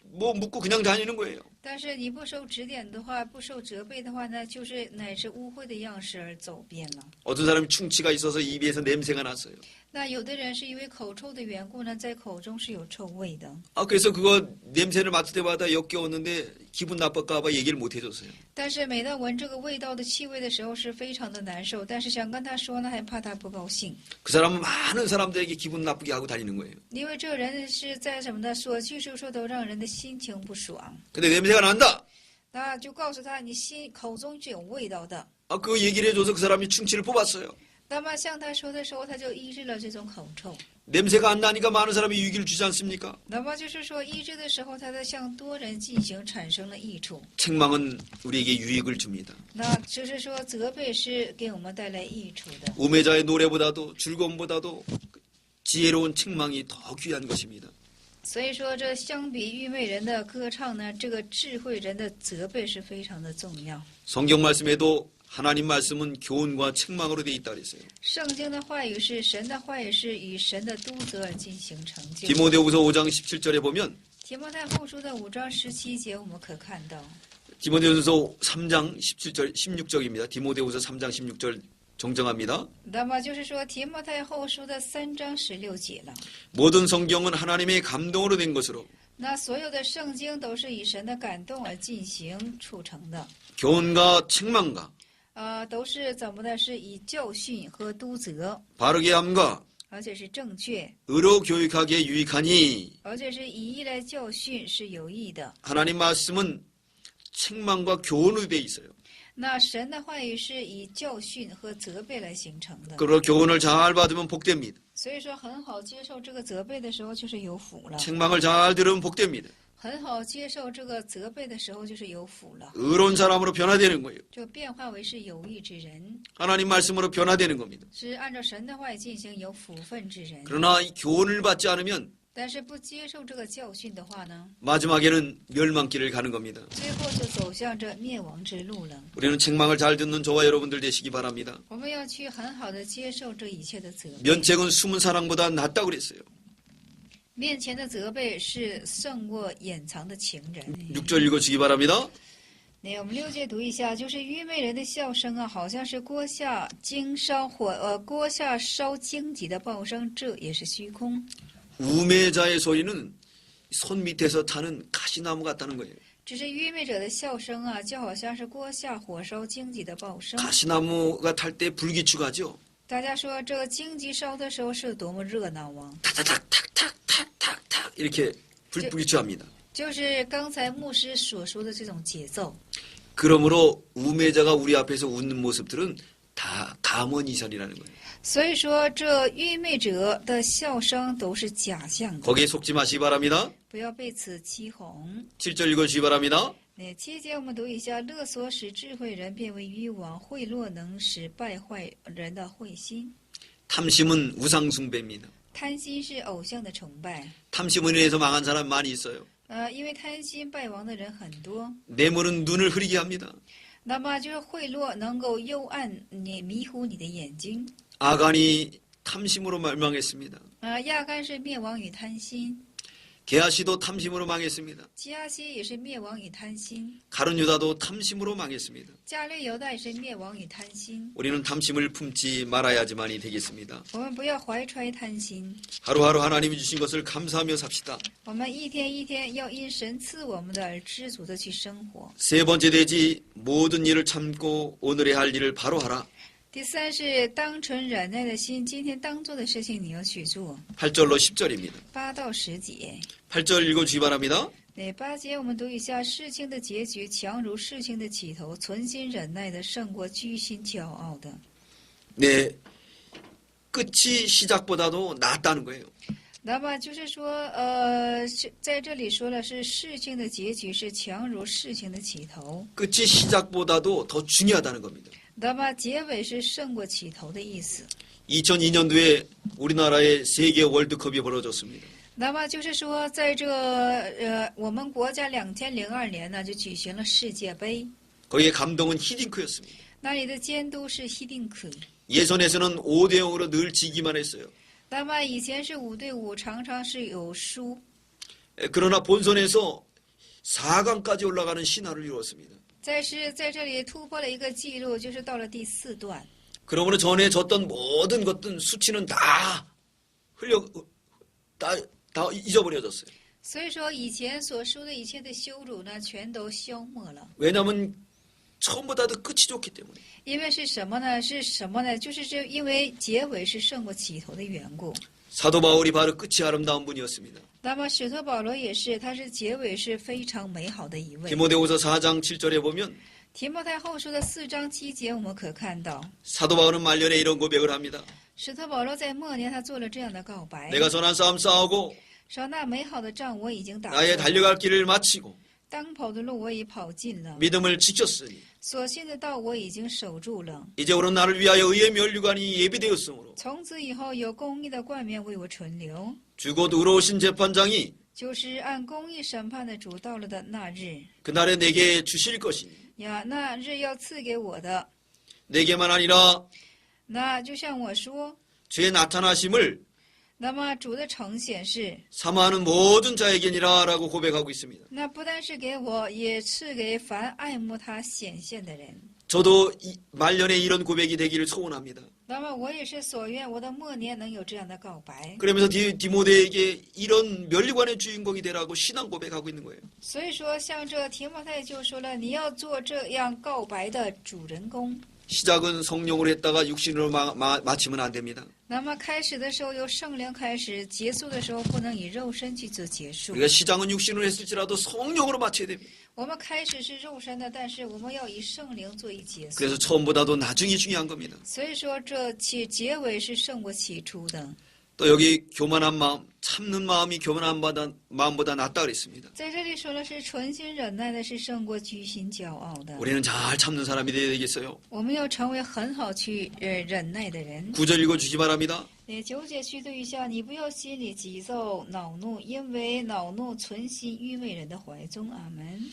Speaker 1: 뭐 묻고 그냥 다니는 거예요.
Speaker 2: 但是你不受指点的话，不受责备的话呢，就是乃是污秽的样式而走遍了。
Speaker 1: 어떤 사람이 충치가 있어서 입에서 냄새가 났어요.
Speaker 2: 那有的人是因为口臭的缘故呢，在口中是有臭味的。
Speaker 1: 그래서 그거 냄새를 맡을 때마다 역겨웠는데 기분 나쁠까 봐 얘기를 못 해줬어요.
Speaker 2: 但是每当闻这个味道的气味的时候，是非常的难受。但是想跟他说呢，还怕他不高兴，
Speaker 1: 그 사람은 많은 사람들에게 기분 나쁘게 하고 다니는 거예요.
Speaker 2: 因为这个人是在什么呢？所去所说都让人的心情不爽。
Speaker 1: 근데 냄새가 난다.
Speaker 2: 那就告诉他，你心口中是有味道的。
Speaker 1: 그 얘기를 해줘서 그 사람이 충치를 뽑았어요.
Speaker 2: 那么向他说的时候，他就医治了这种口臭。
Speaker 1: 냄새가 안 나니까 많은 사람이 유익을 주지 않습니까?
Speaker 2: 那么就是说，医治的时候，他在向多人进行产生了益处。
Speaker 1: 책망은 우리에게 유익을 줍니다.
Speaker 2: 那就是说，责备是给我们带来益处的。
Speaker 1: 우매자의 노래보다도 즐거움보다도 지혜로운 책망이 더 귀한 것입니다.
Speaker 2: 所以说，这相比愚昧人的歌唱呢，这个智慧人的责备是非常的重要。
Speaker 1: 성경 말씀에도 하나님 말씀은 교훈과 책망으로 돼 있다 그랬어요.
Speaker 2: 圣经的话语是神的话语，是以神的督责而进行成就。
Speaker 1: 디모데후서 5장 17절에 보면
Speaker 2: 提摩太后书的5章17节，我们可看到。
Speaker 1: 디모데후서 3장 16절입니다. 디모데후서 3장 16절 정정합니다.
Speaker 2: 那么就是说，提摩太后书的3章16节了。
Speaker 1: 모든 성경은 하나님의 감동으로 된 것으로
Speaker 2: 那所有的圣经都是以神的感动而进行促成的。
Speaker 1: 교훈과 책망과
Speaker 2: 都是怎么的？是以教训和督责，
Speaker 1: 바르게 함과
Speaker 2: 而且是正确，
Speaker 1: 의로 교육하기에 유익하니
Speaker 2: 而且是以义来教训是有益的。
Speaker 1: 하나님 말씀은 책망과 교훈의 배 있어요.
Speaker 2: 那神的话语是以教训和责备来形成的，
Speaker 1: 그리고 교훈을 잘 받으면 복됩니다.
Speaker 2: 所以说很好接受这个责备的时候就是有福了，
Speaker 1: 책망을 잘 들으면 복됩니다.
Speaker 2: 很好接受这个责备的时候就是有福了，
Speaker 1: 의로운 사람으로 변화되는 거예요.
Speaker 2: 就变化为是有益之人，
Speaker 1: 하나님 말씀으로 변화되는 겁니다.
Speaker 2: 是按照神的话语进行有福分之人。
Speaker 1: 그러나 이 교훈을 받지 않으면
Speaker 2: 但是不接受这个教训的话呢，
Speaker 1: 마지막에는 멸망길을 가는 겁니다.
Speaker 2: 最后就走向这灭亡之路了。
Speaker 1: 우리는 책망을 잘 듣는 저와 여러분들 되시기 바랍니다.
Speaker 2: 我们要去很好的接受这一切的责备。
Speaker 1: 면책은 숨은 사랑보다 낫다고 그랬어요.
Speaker 2: 面前的责备是胜过掩藏的情人。
Speaker 1: 6절 읽어주기 바랍니다.
Speaker 2: 那我们6节读一下，就是愚昧人的笑声啊，好像是锅下烧荆棘的爆声，这也是虚空。
Speaker 1: 우매자의 소리는 손 밑에서 타는 가시나무 같다는 거예요.
Speaker 2: 只是愚昧者的笑声啊，就好像是锅下火烧荆棘的爆声。
Speaker 1: 가시나무가 탈 때 불기추가죠.
Speaker 2: 大家说这个荆棘烧的时候是多么热闹啊！
Speaker 1: 탁탁탁탁탁탁탁탁 이렇게 불기추합니다.
Speaker 2: 就是刚才牧师所说的这种节奏。
Speaker 1: 그러므로 우매자가 우리 앞에서 웃는 모습들은 다 감언이설이라는 거예요.
Speaker 2: 所以说，这愚昧者的笑声都是假象的，
Speaker 1: 거기에 속지 마시기 바랍니다.
Speaker 2: 不要被此欺哄。
Speaker 1: 7절 읽어주시기 바랍니다.
Speaker 2: 那7节我们读一下：勒索使智慧人变为愚妄，贿赂能使败坏人的慧心。
Speaker 1: 탐심은 우상숭배입니다.
Speaker 2: 贪心是偶像的崇拜，
Speaker 1: 탐심으로 인해서 망한 사람 많이 있어요.
Speaker 2: 因为贪心败亡的人很多。
Speaker 1: 뇌물은 눈을 흐리게 합니다.
Speaker 2: 那么就是贿赂能够幽暗你、迷糊你的眼睛。
Speaker 1: 아간이 탐심으로 멸망했습니다.
Speaker 2: 亚干是灭亡于贪心，
Speaker 1: 게하시도 탐심으로 망했습니다.
Speaker 2: 基亚西也是灭亡于贪心，
Speaker 1: 가룟 유다도 탐심으로 망했습니다.
Speaker 2: 加略犹大也是灭亡于贪心。
Speaker 1: 우리는 탐심을 품지 말아야지만이 되겠습니다.
Speaker 2: 我们不要怀揣贪心，
Speaker 1: 하루하루 하나님이 주신 것을 감사하며 삽시다.
Speaker 2: 我们一天一天要因神赐我们的而知足的去生活。
Speaker 1: 세 번째 되지 모든 일을 참고 오늘의 할 일을 바로 하라.
Speaker 2: 第三是当存忍耐的心，今天当做的事情你要去做。
Speaker 1: 8절로 10절입니다.
Speaker 2: 8到10节，
Speaker 1: 8절 읽어주기 바랍니다.
Speaker 2: 那8节我们读一下：事情的结局强如事情的起头，存心忍耐的胜过居心骄傲的。
Speaker 1: 네, 끝이 시작보다도 낫다는 거예요.
Speaker 2: 那么就是说，在这里说的是事情的结局是强如事情的起头，
Speaker 1: 끝이 시작보다도 더 중요하다는 겁니다.
Speaker 2: 那么结尾是胜过起头的意思。
Speaker 1: 2002년도에 우리나라에 세계 월드컵이 벌어졌습니다.
Speaker 2: 那么就是说，在这我们国家2002年呢就举行了世界杯，
Speaker 1: 거기에 감독은 히딩크였습니다.
Speaker 2: 那里的监督是希丁克。
Speaker 1: 예선에서는 5대 0으로 늘 지기만 했어요.
Speaker 2: 那么以前是5对5，常常是有输。
Speaker 1: 그러나 본선에서 4강까지 올라가는 신화를 이루었습니다.
Speaker 2: 但是在这里突破了一个记录，就是到了第4段。
Speaker 1: 그러므로 전에 졌던 모든 것들 수치는 다 잊어버려졌어요.
Speaker 2: 所以说，以前所输的一切的羞辱呢，全都消没了。
Speaker 1: 왜냐하면 처음보다도 끝이 좋기 때문에.
Speaker 2: 因为是什么呢？就是这，因为结尾是胜过起头的缘故。
Speaker 1: 사도 바울이 바로 끝이 아름다운 분이었습니다.
Speaker 2: 那么使徒保罗也是，他是结尾是非常美好的一位。
Speaker 1: 디모데후서 4장 7절에 보면
Speaker 2: 提摩太后书的4章7节，我们可看到，
Speaker 1: 사도 바울은 말년에 이런 고백을 합니다.
Speaker 2: 使徒保罗在末年他做了这样的告白，
Speaker 1: 내가 선한 싸움 싸우고
Speaker 2: 说那美好的仗我已经打
Speaker 1: 나의
Speaker 2: 过，
Speaker 1: 달려갈 길을 마치고
Speaker 2: 当跑的路我已跑尽了，
Speaker 1: 믿음을 지켰으니
Speaker 2: 所信的道我已经守住了。
Speaker 1: 이제부로 나를 위하여 의의 면류관이 예비되었으므로
Speaker 2: 从此以后有公义的冠冕为我存留，
Speaker 1: 주곧 의로우신 재판장이
Speaker 2: 就是按公义审判的主到了的那日
Speaker 1: 그날에 내게 주실 것이니
Speaker 2: 呀，那日要赐给我的。
Speaker 1: 내게만 아니라
Speaker 2: 那就像我说，
Speaker 1: 주의 나타나심을
Speaker 2: 那么主的呈显是，
Speaker 1: 사모하는 모든 자에게니라 라고 고백하고 있습니다.
Speaker 2: 那不但是给我，也赐给凡爱慕他显现的人。
Speaker 1: 저도 말년에 이런 고백이 되기를 소원합니다.
Speaker 2: 那么我也是所愿，我的末年能有这样的告白。
Speaker 1: 그러면서 디모데에게 이런 면류관의 주인공이 되라고 신앙 고백하고 있는 거예요.
Speaker 2: 所以说，像这提摩太就说了，你要做这样告白的主人公。
Speaker 1: 시작은 성령으로 했다가 육신으로 마치면 안 됩니다.
Speaker 2: 那么开始的时候由圣灵开始，结束的时候不能以肉身去做结束。
Speaker 1: 우리가 시작은 육신으로 했을지라도 성령으로 마쳐야 됩니다.
Speaker 2: 我们开始是肉身的，但是我们要以圣灵做一结束。
Speaker 1: 그래서 처음보다도 나중이 중요한 겁니다.
Speaker 2: 所以说，这结尾是胜过起初的。
Speaker 1: 또 여기 교만한 마음, 참는 마음이 교만한 마음보다 낫다 그랬습니다.
Speaker 2: 在这里说的是存心忍耐的，是胜过居心骄傲的。
Speaker 1: 우리는 잘 참는 사람이 되어야 되겠어요.
Speaker 2: 我们要成为很好去忍耐的人。
Speaker 1: 9절 읽어주시 바랍니다.
Speaker 2: 9节去对一下，你不要心里急躁恼怒，因为恼怒存心愚昧人的怀中。阿门。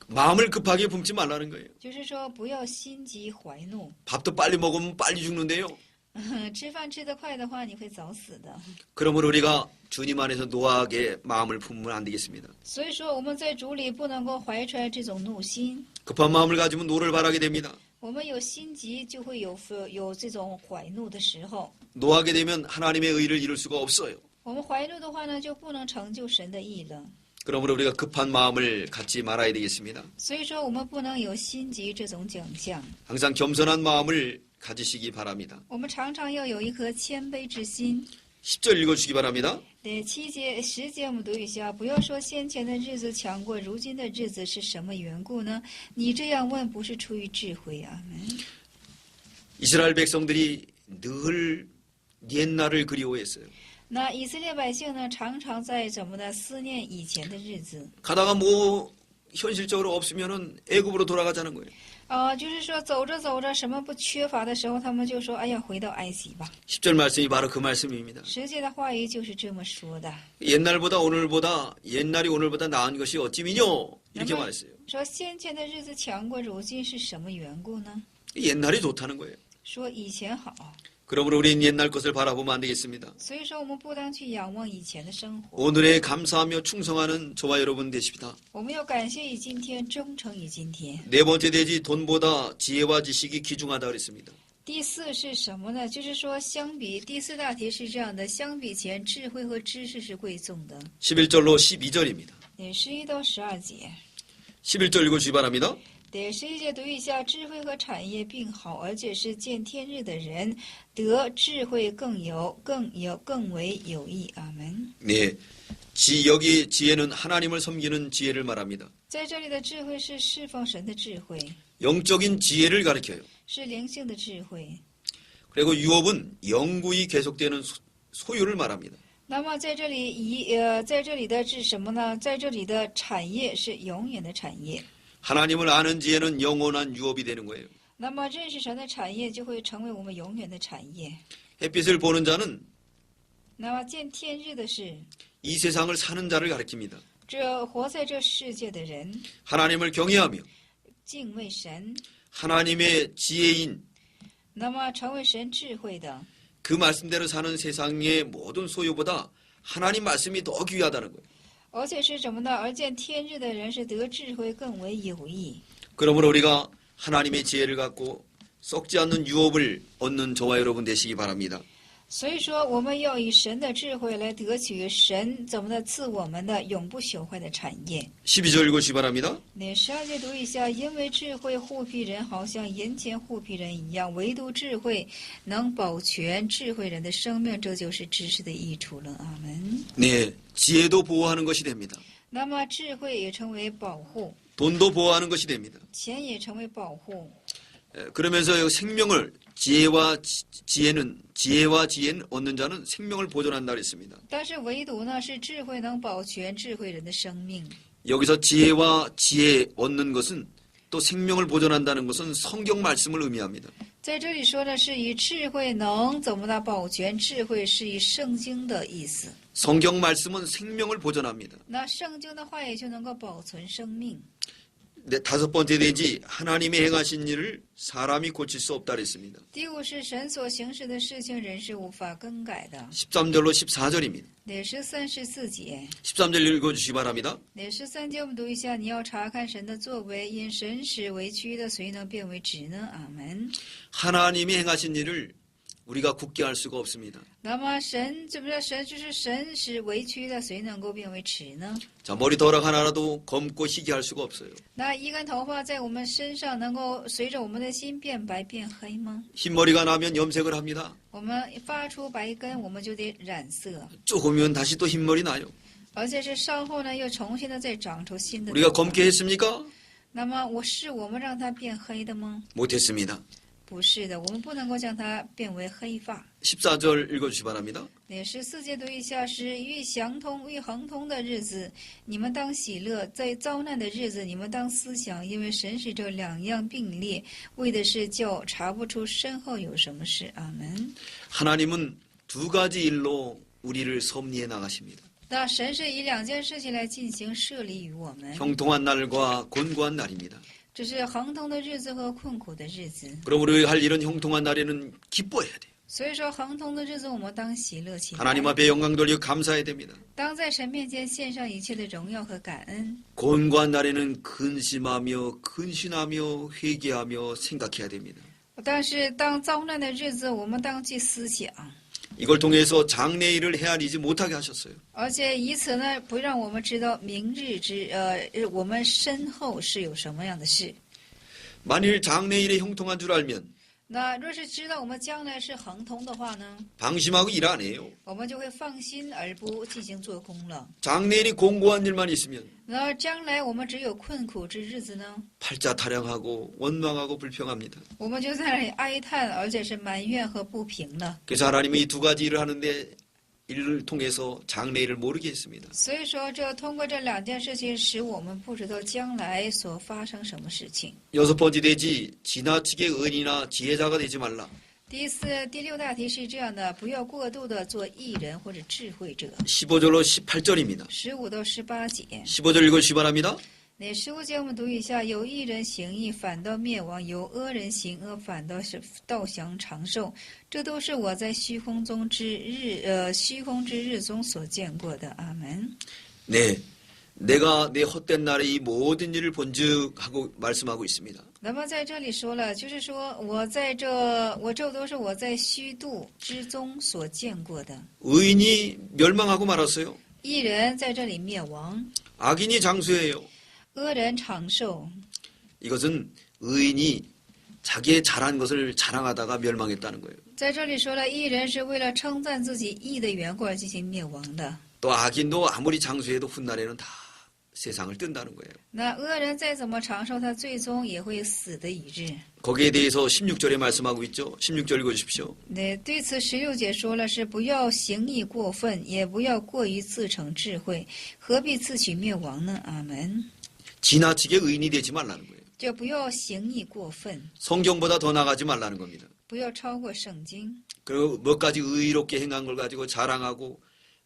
Speaker 1: 마음을 급하게 품지 말라는 거예요.
Speaker 2: 就是说，不要心急怀怒。
Speaker 1: 밥도 빨리 먹으면 빨리 죽는데요.
Speaker 2: 吃饭吃得快的话，你会早死的。
Speaker 1: 그러므로 우리가 주님 안에서 노하게 마음을 품으면 안 되겠습니다.
Speaker 2: 所以说，我们在主里不能够怀揣这种怒心。
Speaker 1: 급한 마음을 가지면 노를 바라게 됩니다.
Speaker 2: 我们有心急，就会有这种怀怒的时候。
Speaker 1: 노하게 되면 하나님의 의를 이룰 수가 없어요.
Speaker 2: 我们怀怒的话呢，就不能成就神的义了。
Speaker 1: 그러므로 우리가 급한 마음을 갖지 말아야 되겠습니다.
Speaker 2: 所以说，我们不能有心急这种景象。
Speaker 1: 항상 겸손한 마음을 가지시기 바랍니다.
Speaker 2: 我们常常要有一颗谦卑之心。
Speaker 1: 10절 읽어주시기 바랍니다.
Speaker 2: 7节、10节我们读一下，不要说先前的日子强过如今的日子是什么缘故呢？你这样问不是出于智慧。阿门。
Speaker 1: 이스라엘 백성들이 늘 옛날을 그리워했어요.
Speaker 2: 那以色列百姓呢，常常在怎么的思念以前的日子。
Speaker 1: 가다가 뭐 현실적으로 없으면은 애굽으로 돌아가자는 거예요.
Speaker 2: 就是说走着走着什么不缺乏的时候，他们就说：“哎呀，回到埃及吧。
Speaker 1: 10절 말씀이 바로 그 말씀입니다.
Speaker 2: 十节的话语就是这么说的，
Speaker 1: 옛날이 오늘보다 나은 것이 어찌미뇨 이렇게 말했어요.
Speaker 2: 说先前的日子强过如今是什么缘故呢？
Speaker 1: 옛날이 좋다는 거예요.
Speaker 2: 说以前好。
Speaker 1: 그러므로 우리는 옛날 것을 바라보면 안 되겠습니다.
Speaker 2: 所以说，我们不当去仰望以前的生活，
Speaker 1: 오늘에 감사하며 충성하는 저와 여러분 되십니다.
Speaker 2: 我们要感谢以今天，忠诚以今天。
Speaker 1: 네 번째 대지 돈보다 지혜와 지식이 귀중하다 그랬습니다.
Speaker 2: 第四是什么呢？就是说，相比第四大题是这样的：相比前，智慧和知识是贵重的。
Speaker 1: 11절로 12절입니다.
Speaker 2: 11到12节。
Speaker 1: 11절 읽어주시 바랍니다.
Speaker 2: 11节读一下，智慧和产业并好，而且是见天日的人得智慧更为有益。阿门。
Speaker 1: 네, 여기 지혜는 하나님을 섬기는 지혜를 말합니다.
Speaker 2: 在这里的智慧是侍奉神的智慧，
Speaker 1: 영적인 지혜를 가리켜요.
Speaker 2: 是灵性的智慧。
Speaker 1: 그리고 유업은 영구히 계속되는 소유를 말합니다.
Speaker 2: 那么在这里在这里的是什么呢？在这里的产业是永远的产业。
Speaker 1: 하나님을 아는 지혜는 영원한 유업이 되는 거예요.
Speaker 2: 那么认识神的产业就会成为我们永远的产业。
Speaker 1: 햇빛을 보는 자는
Speaker 2: 那么见天日的是
Speaker 1: 이 세상을 사는 자를 가리킵니다.
Speaker 2: 这活在这世界的人，
Speaker 1: 하나님을 경외하며
Speaker 2: 敬畏神，
Speaker 1: 하나님의 지혜인
Speaker 2: 那么成为神智慧的。
Speaker 1: 그 말씀대로 사는 세상의 모든 소유보다 하나님 말씀이 더 귀하다는 거예요.
Speaker 2: 而且是什么呢？而见天日的人是得智慧更为有益。
Speaker 1: 그러므로 우리가 하나님의 지혜를 갖고 썩지 않는 유업을 얻는 저와 여러분 되시기 바랍니다.
Speaker 2: 所以说，我们要以神的智慧来得取神怎么的赐我们的永不朽坏的产业。
Speaker 1: 12절 읽으시기 바랍니다.
Speaker 2: 那12节读一下，因为智慧护庇人，好像银钱护庇人一样，唯独智慧能保全智慧人的生命，这就是知识的益处了。阿门。
Speaker 1: 네, 지혜도 보호하는 것이 됩니다.
Speaker 2: 那么智慧也成为保护，
Speaker 1: 돈도 보호하는 것이 됩니다.
Speaker 2: 钱也成为保护。
Speaker 1: 그러면서 생명을 지혜와 지혜는 얻는 자는 생명을 보존한다 그랬습니다.
Speaker 2: 但是唯独呢，是智慧能保全智慧人的生命。
Speaker 1: 여기서 지혜와 지혜 얻는 것은 또 생명을 보존한다는 것은 성경 말씀을 의미합니다.
Speaker 2: 在这里说的是以智慧能怎么的保全智慧，是以圣经的意思。
Speaker 1: 성경 말씀은 생명을 보존합니다.
Speaker 2: 那圣经的话也就能够保存生命。
Speaker 1: 네, 다섯 번째 되지 하나님이 행하신 일을 사람이 고칠 수 없다 그랬습니다.
Speaker 2: 第五是神所行使的事情，人是无法更改的。
Speaker 1: 13절로 14절입니다.
Speaker 2: 那13、14节，
Speaker 1: 13절 읽어주시기 바랍니다.
Speaker 2: 那13节我们读一下，你要查看神的作为，因神使为屈的，谁能变为直呢？阿门。
Speaker 1: 하나님이 행하신 일을 우리가 굳게 할 수가 없습니다.
Speaker 2: 那么神怎么着？神就是神使为曲的，谁能够变为直呢？
Speaker 1: 자, 머리털 하나라도 검고 희게 할 수가 없어요.
Speaker 2: 那一根头发在我们身上能够随着我们的心变白变黑吗？
Speaker 1: 흰머리가 나면 염색을 합니다.
Speaker 2: 我们发出白根，我们就得染色，
Speaker 1: 조금이면 다시 또 흰머리 나요.
Speaker 2: 而且是稍后呢又重新的再长出新的头
Speaker 1: 우리가
Speaker 2: 发。
Speaker 1: 검게 했습니까?
Speaker 2: 那么我们让它变黑的吗？
Speaker 1: 못했습니다.
Speaker 2: 不是的，我们不能够将它变为黑发。
Speaker 1: 14절 읽어주시 바랍니다.
Speaker 2: 那14节读一下是遇祥通、遇亨通的日子，你们当喜乐；在遭难的日子，你们当思想，因为神使这两样并列，为的是叫查不出身后有什么事。阿门。
Speaker 1: 하나님은 두 가지 일로 우리를 섭리해 나가십니다.
Speaker 2: 那神是以两件事情来进行设立于我们，
Speaker 1: 형통한 날과 곤고한 날입니다.
Speaker 2: 这是亨通的日子和困苦的日子。
Speaker 1: 그럼 우리가 할 일은 형통한 날에는 기뻐해야 돼요.
Speaker 2: 所以说，亨通的日子我们当喜乐起来，
Speaker 1: 하나님 앞에 영광 돌리고 감사해야 됩니다.
Speaker 2: 当在神面前献上一切的荣耀和感恩。
Speaker 1: 곤고한 날에는 근심하며 근신하며 회개하며 생각해야 됩니다.
Speaker 2: 但是当遭难的日子，我们当去思想，
Speaker 1: 이걸 통해서 장래일을 헤아리지 못하게 하셨어요.
Speaker 2: 而且以此呢，不让我们知道明日我们身后是有什么样的事。
Speaker 1: 만일 장래일에 형통한 줄 알면
Speaker 2: 那若是知道我们将来是亨通的话呢，
Speaker 1: 방심하고 일 안 해요.
Speaker 2: 我们就会放心而不进行做工了。
Speaker 1: 장래일이 공고한 일만 있으면
Speaker 2: 那将来我们只有困苦之日子呢，
Speaker 1: 팔자 타령하고 원망하고 불평합니다.
Speaker 2: 我们就在那里哀叹，而且是埋怨和不平了。
Speaker 1: 그래서 하나님은 이 두 가지 일을 하는데 이를 통해서 장래일을 모르게 했습니다.
Speaker 2: 所以说，通过这两件事情，使我们不知道将来所发生什么事情。
Speaker 1: 여섯 번째 대지 지나치게 의인이나 지혜자가 되지 말라.
Speaker 2: 第六大题是这样的：不要过度的做义人或者智慧者。
Speaker 1: 15절로 18절입니다.
Speaker 2: 15到18节，
Speaker 1: 15절 읽어주시 바랍니다.
Speaker 2: 那15节我们读一下：有义人行义，反倒灭亡；有恶人行恶，反倒是倒享长寿。这都是我在虚空之日中所见过的。阿门。
Speaker 1: 네, 내가 내 헛된 날에 이 모든 일을 본즉 하고 말씀하고 있습니다.
Speaker 2: 那么在这里说了，就是说这都是我在虚度之中所见过的。
Speaker 1: 의인이 멸망하고 말았어요.
Speaker 2: 义人在这里灭亡，
Speaker 1: 악인이 장수해요.
Speaker 2: 恶人长寿。
Speaker 1: 이것은 의인이 자기의 잘한 것을 자랑하다가 멸망했다는 거예요.
Speaker 2: 在这里说了，义人是为了称赞自己义的缘故而进行灭亡的。
Speaker 1: 또 악인도 아무리 장수해도 훗날에는 다 세상을 뜬다는 거예요.
Speaker 2: 那恶人再怎么长寿，他最终也会死的一日。
Speaker 1: 거기에 대해서 16절에 말씀하고 있죠. 16절 읽어주십시오.
Speaker 2: 那对此16节说了是不要行义过分，也不要过于自成智慧，何必自取灭亡呢？阿门。
Speaker 1: 지나치게 의인이 되지 말라는 거예요.
Speaker 2: 就不要行义过分，
Speaker 1: 성경보다 더 나가지 말라는 겁니다.
Speaker 2: 不要超过圣经。
Speaker 1: 그리고 몇 가지 의롭게 행한 걸 가지고 자랑하고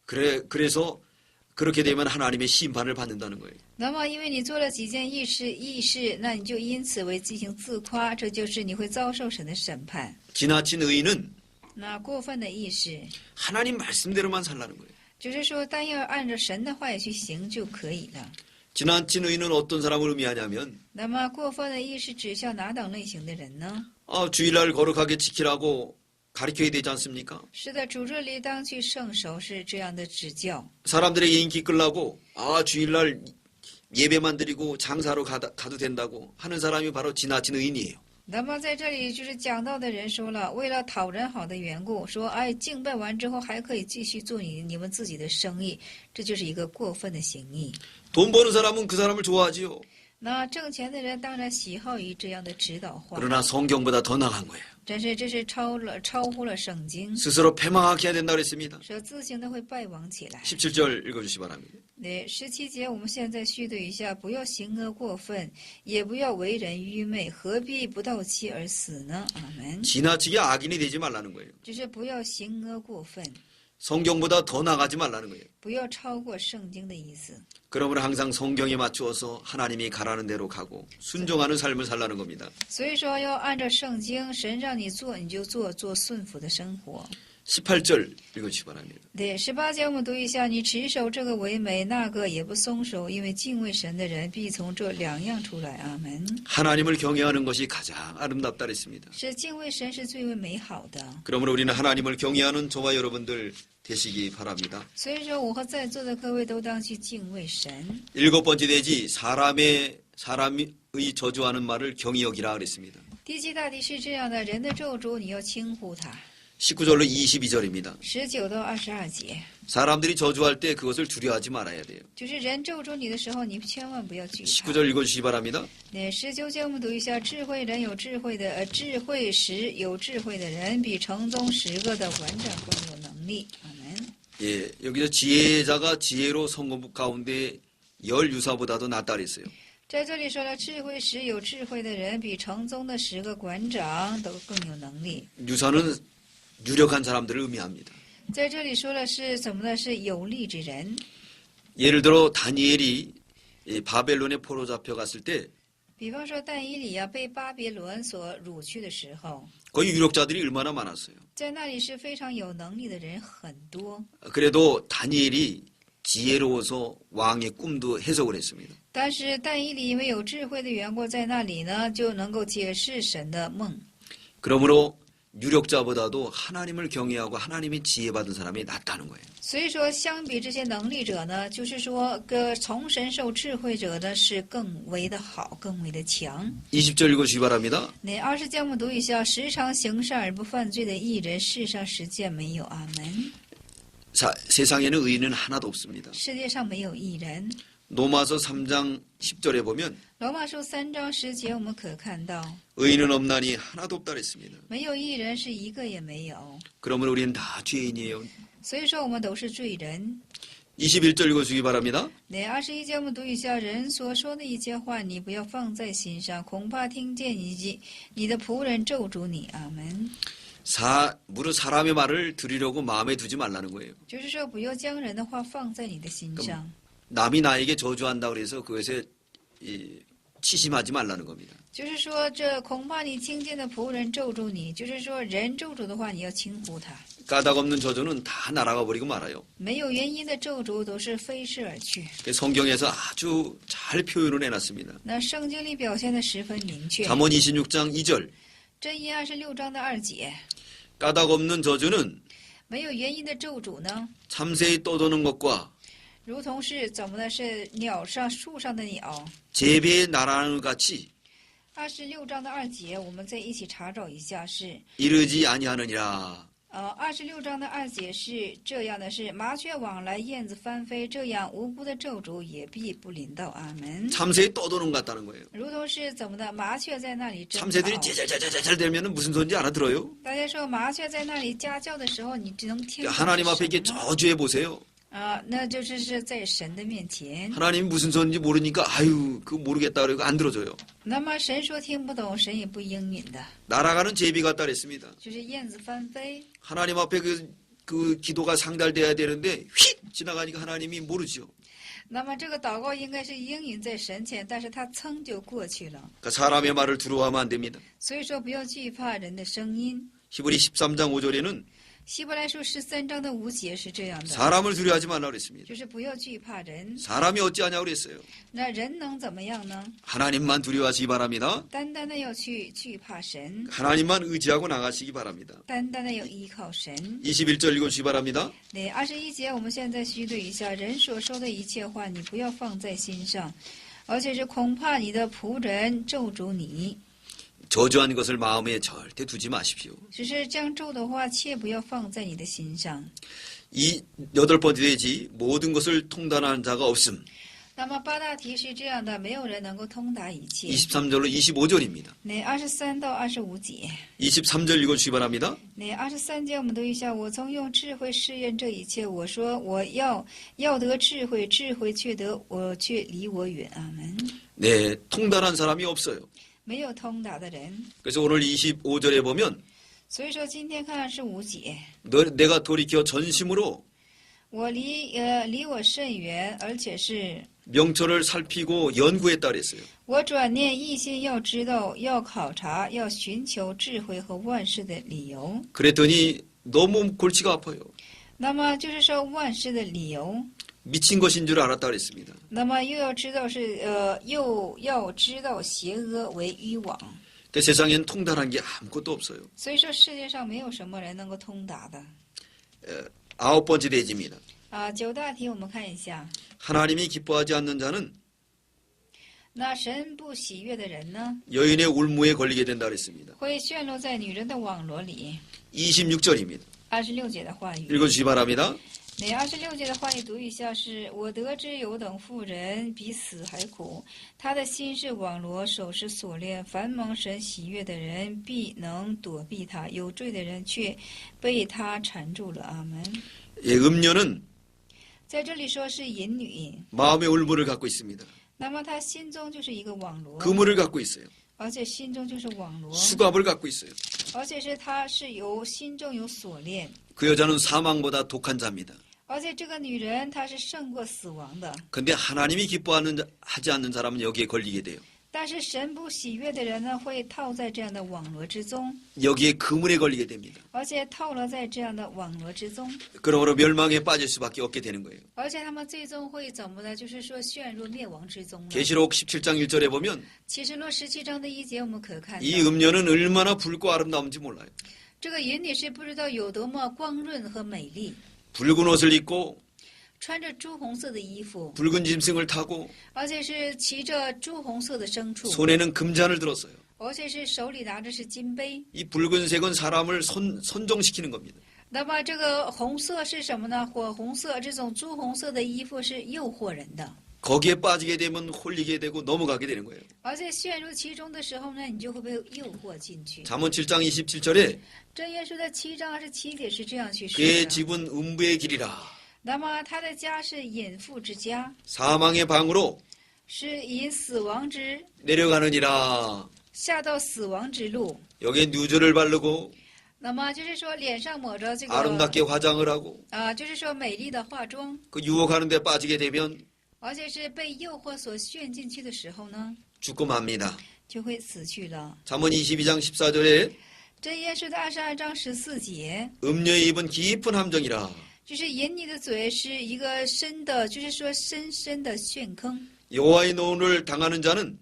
Speaker 1: 그래서 그렇게 되면 하나님의 심판을 받는다는 거예요.
Speaker 2: 那么，因为你做了几件义事，那你就因此为进行自夸，这就是你会遭受神的审判。
Speaker 1: 지나친 의인은
Speaker 2: 那过分的义事，
Speaker 1: 하나님 말씀대로만 살라는 거예요.
Speaker 2: 就是说，单要按照神的话语去行就可以了。
Speaker 1: 지나친 의인은 어떤 사람을 의미하냐면
Speaker 2: 那么，过分的义是指向哪等类型的人呢？
Speaker 1: 주일날 거룩하게 지키라고 가르쳐야 되지 않습니까?
Speaker 2: 是的，主这里当去圣守是这样的指教。
Speaker 1: 사람들에게 인기 끌라고 주일날 예배만 드리고 장사로 가도 된다고 하는 사람이 바로 지나친 의인이에요.
Speaker 2: 那么在这里就是讲到的人说了，为了讨人好的缘故，说敬拜完之后还可以继续做你们自己的生意，这就是一个过分的行义。
Speaker 1: 돈 버는 사람은 그 사람을 좋아하지요.
Speaker 2: 那挣钱的人当然喜好于这样的指导话，
Speaker 1: 그러나 성경보다 더 나간 거예요.
Speaker 2: 但是这是超乎了圣经，
Speaker 1: 스스로 패망하게 해야 된다고 그랬습니다.
Speaker 2: 说自行的会败亡起来。
Speaker 1: 17절 읽어주시기 바랍니다.
Speaker 2: 那17节我们现在续读一下：不要行恶过分，也不要为人愚昧，何必不到期而死呢？阿门。
Speaker 1: 지나치게 악인이 되지 말라는 거예요.
Speaker 2: 就是不要行恶过分，
Speaker 1: 성경보다 더 나가지 말라는 거예요.
Speaker 2: 不要超过圣经的意思。
Speaker 1: 그러므로 항상 성경에 맞추어서 하나님이 가라는 대로 가고 순종하는 삶을 살라는 겁니다.
Speaker 2: 所以说要按照圣经，神让你做你就做，做顺服的生活。
Speaker 1: 18절 읽어주시기 바랍니다.
Speaker 2: 对，18节我们读一下，你持守这个为美，那个也不松手，因为敬畏神的人必从这两样出来。阿门。
Speaker 1: 하나님을 경외하는 것이 가장 아름답다 그랬습니다.
Speaker 2: 是敬畏神是最为美好的。
Speaker 1: 그러므로 우리는 하나님을 경외하는 저와 여러분들 되시기 바랍니다.
Speaker 2: 所以说，我和在座的各位都当去敬畏神。
Speaker 1: 일곱 번째 돼지 사람의 저주하는 말을 경히 여기라 그랬습니다.
Speaker 2: 第七大题是这样的：人的咒诅你要轻忽它。
Speaker 1: 19절로 22절입니다.
Speaker 2: 19到22节，
Speaker 1: 사람들이 저주할 때 그것을 두려워하지 말아야 돼요.
Speaker 2: 就是人咒诅你的时候，你千万不要惧怕。
Speaker 1: 19절 읽어주시기 바랍니다.
Speaker 2: 那19节我们读一下：智慧人有智慧的，智慧时有智慧的人，比城中10个的馆长更有能力。阿门。
Speaker 1: 예, 여기서 지혜자가 지혜로 성공부 가운데 열 유사보다도 낫다 그랬어요.
Speaker 2: 在这里说了，智慧时有智慧的人，比城中的10个馆长都更有能力。
Speaker 1: 유사는 유력한 사람들을 의미합니다.
Speaker 2: 在这里说了是怎么呢？是有力之人。
Speaker 1: 예를 들어 다니엘이 바벨론에 포로 잡혀갔을 때
Speaker 2: 比方说但以理呀被巴比伦所掳去的时候，
Speaker 1: 거기 유력자들이 얼마나 많았어요.
Speaker 2: 在那里是非常有能力的人很多。
Speaker 1: 그래도 다니엘이 지혜로워서 왕의 꿈도 해석을 했습니다.
Speaker 2: 但是但以理因为有智慧的缘故，在那里呢就能够解释神的梦。
Speaker 1: 그러므로 유력자보다도 하나님을 경외하고 하나님의 지혜받은 사람이 낫다는 거예요.
Speaker 2: 所以说，相比这些能力者呢，就是说，从神受智慧者呢是更为的好，更为的强。
Speaker 1: 20절 읽어주시기 바랍니다.
Speaker 2: 那20节我们读一下：时常行善而不犯罪的义人，世上实见没有。阿门。
Speaker 1: 세상에는 의인은 하나도 없습니다.
Speaker 2: 世界上没有义人。
Speaker 1: 로마서 3장 10절에 보면
Speaker 2: 罗马书3章10节我们可看到，
Speaker 1: 의인은 없나니 하나도 없다 그랬습니다.
Speaker 2: 没有义人是一个也没有。
Speaker 1: 그러면 우리는 다 죄인이에요.
Speaker 2: 所以说，我们都是罪人。
Speaker 1: 21절 읽어주시기 바랍니다.
Speaker 2: 那21节我们读一下：人所说的一切话，你不要放在心上，恐怕听见你的仆人咒诅你。阿门。
Speaker 1: 무릇 사람의 말을 들으려고 마음에 두지 말라는 거예요.
Speaker 2: 就是说，不要将人的话放在你的心上。
Speaker 1: 남이 나에게 저주한다고 해서 그것에 치심하지 말라는 겁니다.
Speaker 2: 就是说，这恐怕你听见的仆人咒诅你，就是说，人咒诅的话，你要轻忽他。
Speaker 1: 까닭 없는 저주는 다 날아가 버리고 말아요.
Speaker 2: 没有原因的咒诅都是飞逝而去。
Speaker 1: 성경에서 아주 잘 표현을 해놨습니다.
Speaker 2: 那圣经里表现的十分明确。
Speaker 1: 잠언 26장 2절
Speaker 2: 箴言26章的2节，
Speaker 1: 까닭 없는 저주는
Speaker 2: 没有原因的咒诅呢，
Speaker 1: 참새의 떠도는 것과
Speaker 2: 如同是怎么呢？是鸟上树上的鸟。
Speaker 1: 제비의 날아가는 것 같이
Speaker 2: 26章的2节，我们再一起查找一下是。
Speaker 1: 이르지 아니하느니라.
Speaker 2: 26章的2节是这样的：是麻雀往来，燕子翻飞，这样无辜的咒诅也必不临到。阿门。
Speaker 1: 참새의 떠도는 것 같다는 거예요.
Speaker 2: 如同是怎么的？麻雀在那里争吵。
Speaker 1: 참새들이 째잘째잘째잘 되면 무슨 소리인지 알아들어요?
Speaker 2: 大家说麻雀在那里家叫的时候，你只能听懂
Speaker 1: 하나님 앞에 이렇게
Speaker 2: 什么
Speaker 1: 저주해 보세요.
Speaker 2: 那就是在神的面前。
Speaker 1: 하나님이 무슨 소리인지 모르니까 아유 그거 모르겠다 그러고 안 들어줘요.
Speaker 2: 那么神说听不懂，神也不应允的，
Speaker 1: 날아가는 제비 같다 그랬습니다.
Speaker 2: 就是燕子翻飞。
Speaker 1: 하나님 앞에 그 기도가 상달돼야 되는데 휙 지나가니까 하나님이 모르죠.
Speaker 2: 那么这个祷告应该是应允在神前，但是他噌就过去了。
Speaker 1: 그러니까 사람의 말을 두려워하면 안 됩니다.
Speaker 2: 所以说不要惧怕人的声音。
Speaker 1: 히브리 13장 5절에는
Speaker 2: 希伯来书13章的5节是这样的，
Speaker 1: 사람을 두려워하지 말라 그랬습니다.
Speaker 2: 就是不要惧怕人。
Speaker 1: 사람이 어찌하냐고 그랬어요.
Speaker 2: 那人能怎么样呢？
Speaker 1: 하나님만 두려워하시기 바랍니다.
Speaker 2: 单单的要去惧怕神，
Speaker 1: 하나님만 의지하고 나가시기 바랍니다.
Speaker 2: 单单的要依靠神。
Speaker 1: 21절 읽어주시기 바랍니다.
Speaker 2: 那21节我们现在须对一下：人所说的一切话，你不要放在心上，而且是恐怕你的仆人咒诅你。
Speaker 1: 저주한 것을 마음에 절대 두지 마십시오.
Speaker 2: 只是将咒的话，切不要放在你的心上。
Speaker 1: 이 여덟 번째 되지 모든 것을 통달하는 자가 없음.
Speaker 2: 那么八大题是这样的：没有人能够通达一切。
Speaker 1: 23절로 25절입니다.
Speaker 2: 那23到25节，
Speaker 1: 23절 읽어주시기 바랍니다.
Speaker 2: 那23节我们读一下：我曾用智慧试验这一切，我说我要得智慧，智慧却得我却离我远。阿门。
Speaker 1: 네, 통달한 사람이 없어요.
Speaker 2: 没有通达的人。
Speaker 1: 그래서 오늘 25절에 보면
Speaker 2: 所以说今天看25节，
Speaker 1: 내가 돌이켜 전심으로
Speaker 2: 我离我甚远，而且是
Speaker 1: 명철을 살피고 연구했다 그랬어요.
Speaker 2: 我转念一心要知道，要考察，要寻求智慧和万事的理由。
Speaker 1: 그랬더니 너무 골치가 아파요.
Speaker 2: 那么就是说万事的理由，
Speaker 1: 미친 것인 줄 알았다 그랬습니다.
Speaker 2: 那么又要知道邪恶为渔网，
Speaker 1: 근데 세상엔 통달한 게 아무것도 없어요.
Speaker 2: 所以说世界上没有什么人能够通达的。
Speaker 1: 아홉 번째 대지입니다.
Speaker 2: 九大题我们看一下，
Speaker 1: 하나님이 기뻐하지 않는 자는
Speaker 2: 那神不喜悦的人呢，
Speaker 1: 여인의 울무에 걸리게 된다 그랬습니다.
Speaker 2: 会陷落在女人的网罗里。
Speaker 1: 26절입니다.
Speaker 2: 26节的话语。
Speaker 1: 읽어주시기 바랍니다.
Speaker 2: 那26节的话语读一下是：我得知有等妇人比死还苦，她的心是网罗，手是锁链。凡蒙神喜悦的人，必能躲避他；有罪的人却被他缠住了。阿门。
Speaker 1: 예, 음녀는
Speaker 2: 在这里说是淫女，
Speaker 1: 마음의 울무를 갖고 있습니다.
Speaker 2: 那么她心中就是一个网罗，
Speaker 1: 그물을 갖고 있어요.
Speaker 2: 而且心中就是网罗，
Speaker 1: 수갑을 갖고 있어요.
Speaker 2: 而且是她是有心中有锁链，
Speaker 1: 그 여자는 사망보다 독한 자입니다.
Speaker 2: 而且这个女人她是胜过死亡的。
Speaker 1: 근데 하나님이 기뻐하지 않는 사람은 여기에 걸리게 돼요.
Speaker 2: 但是神不喜悦的人呢，会套在这样的网罗之中，
Speaker 1: 여기에 그물에 걸리게 됩니다.
Speaker 2: 而且套了在这样的网罗之中，
Speaker 1: 그러므로 멸망에 빠질 수밖에 없게 되는 거예요.
Speaker 2: 而且他们最终会怎么呢？就是说陷入灭亡之中了。
Speaker 1: 계시록 17장 1절에 보면
Speaker 2: 启示录17章的1节，我们可看
Speaker 1: 이
Speaker 2: 到，
Speaker 1: 음녀는 얼마나 붉고 아름다운지 몰라요.
Speaker 2: 这个淫女是不知道有多么光润和美丽，
Speaker 1: 붉은 옷을 입고
Speaker 2: 穿着朱红色的衣服，
Speaker 1: 붉은 짐승을 타고
Speaker 2: 而且是骑着朱红色的牲畜，
Speaker 1: 손에는 금잔을 들었어요.
Speaker 2: 而且是手里拿着是金杯。
Speaker 1: 이 붉은색은 사람을 선정시키는 겁니다.
Speaker 2: 那么这个红色是什么呢？火红色，这种朱红色的衣服是诱惑人的。
Speaker 1: 거기에 빠지게 되면 홀리게 되고 넘어가게 되는 거예요.
Speaker 2: 而且陷入其中的时候呢，你就会被诱惑进去。
Speaker 1: 잠언 7장 27절에
Speaker 2: 真耶稣的7章27节是这样去说
Speaker 1: 그의
Speaker 2: 的。
Speaker 1: 집은 음부의 길이라
Speaker 2: 那么他的家是隐妇之家，
Speaker 1: 사망의 방으로
Speaker 2: 是引死亡之
Speaker 1: 내려가느니라.
Speaker 2: 下到死亡之路。
Speaker 1: 여기에 누즈를 바르고
Speaker 2: 那么就是说脸上抹着这个
Speaker 1: 아름답게 화장을 하고
Speaker 2: 就是说美丽的化妆，
Speaker 1: 그 유혹하는 데 빠지게 되면
Speaker 2: 而且是被诱惑所陷进去的时候呢，
Speaker 1: 죽고 맙니다.
Speaker 2: 就会死去了。
Speaker 1: 잠언 22장 14절에
Speaker 2: 真耶稣的22章14节，
Speaker 1: 음녀의 입은 깊은 함정이라
Speaker 2: 就是淫女的嘴是一个深的，就是说深深的陷坑。
Speaker 1: 여호와의 노를 당하는 자는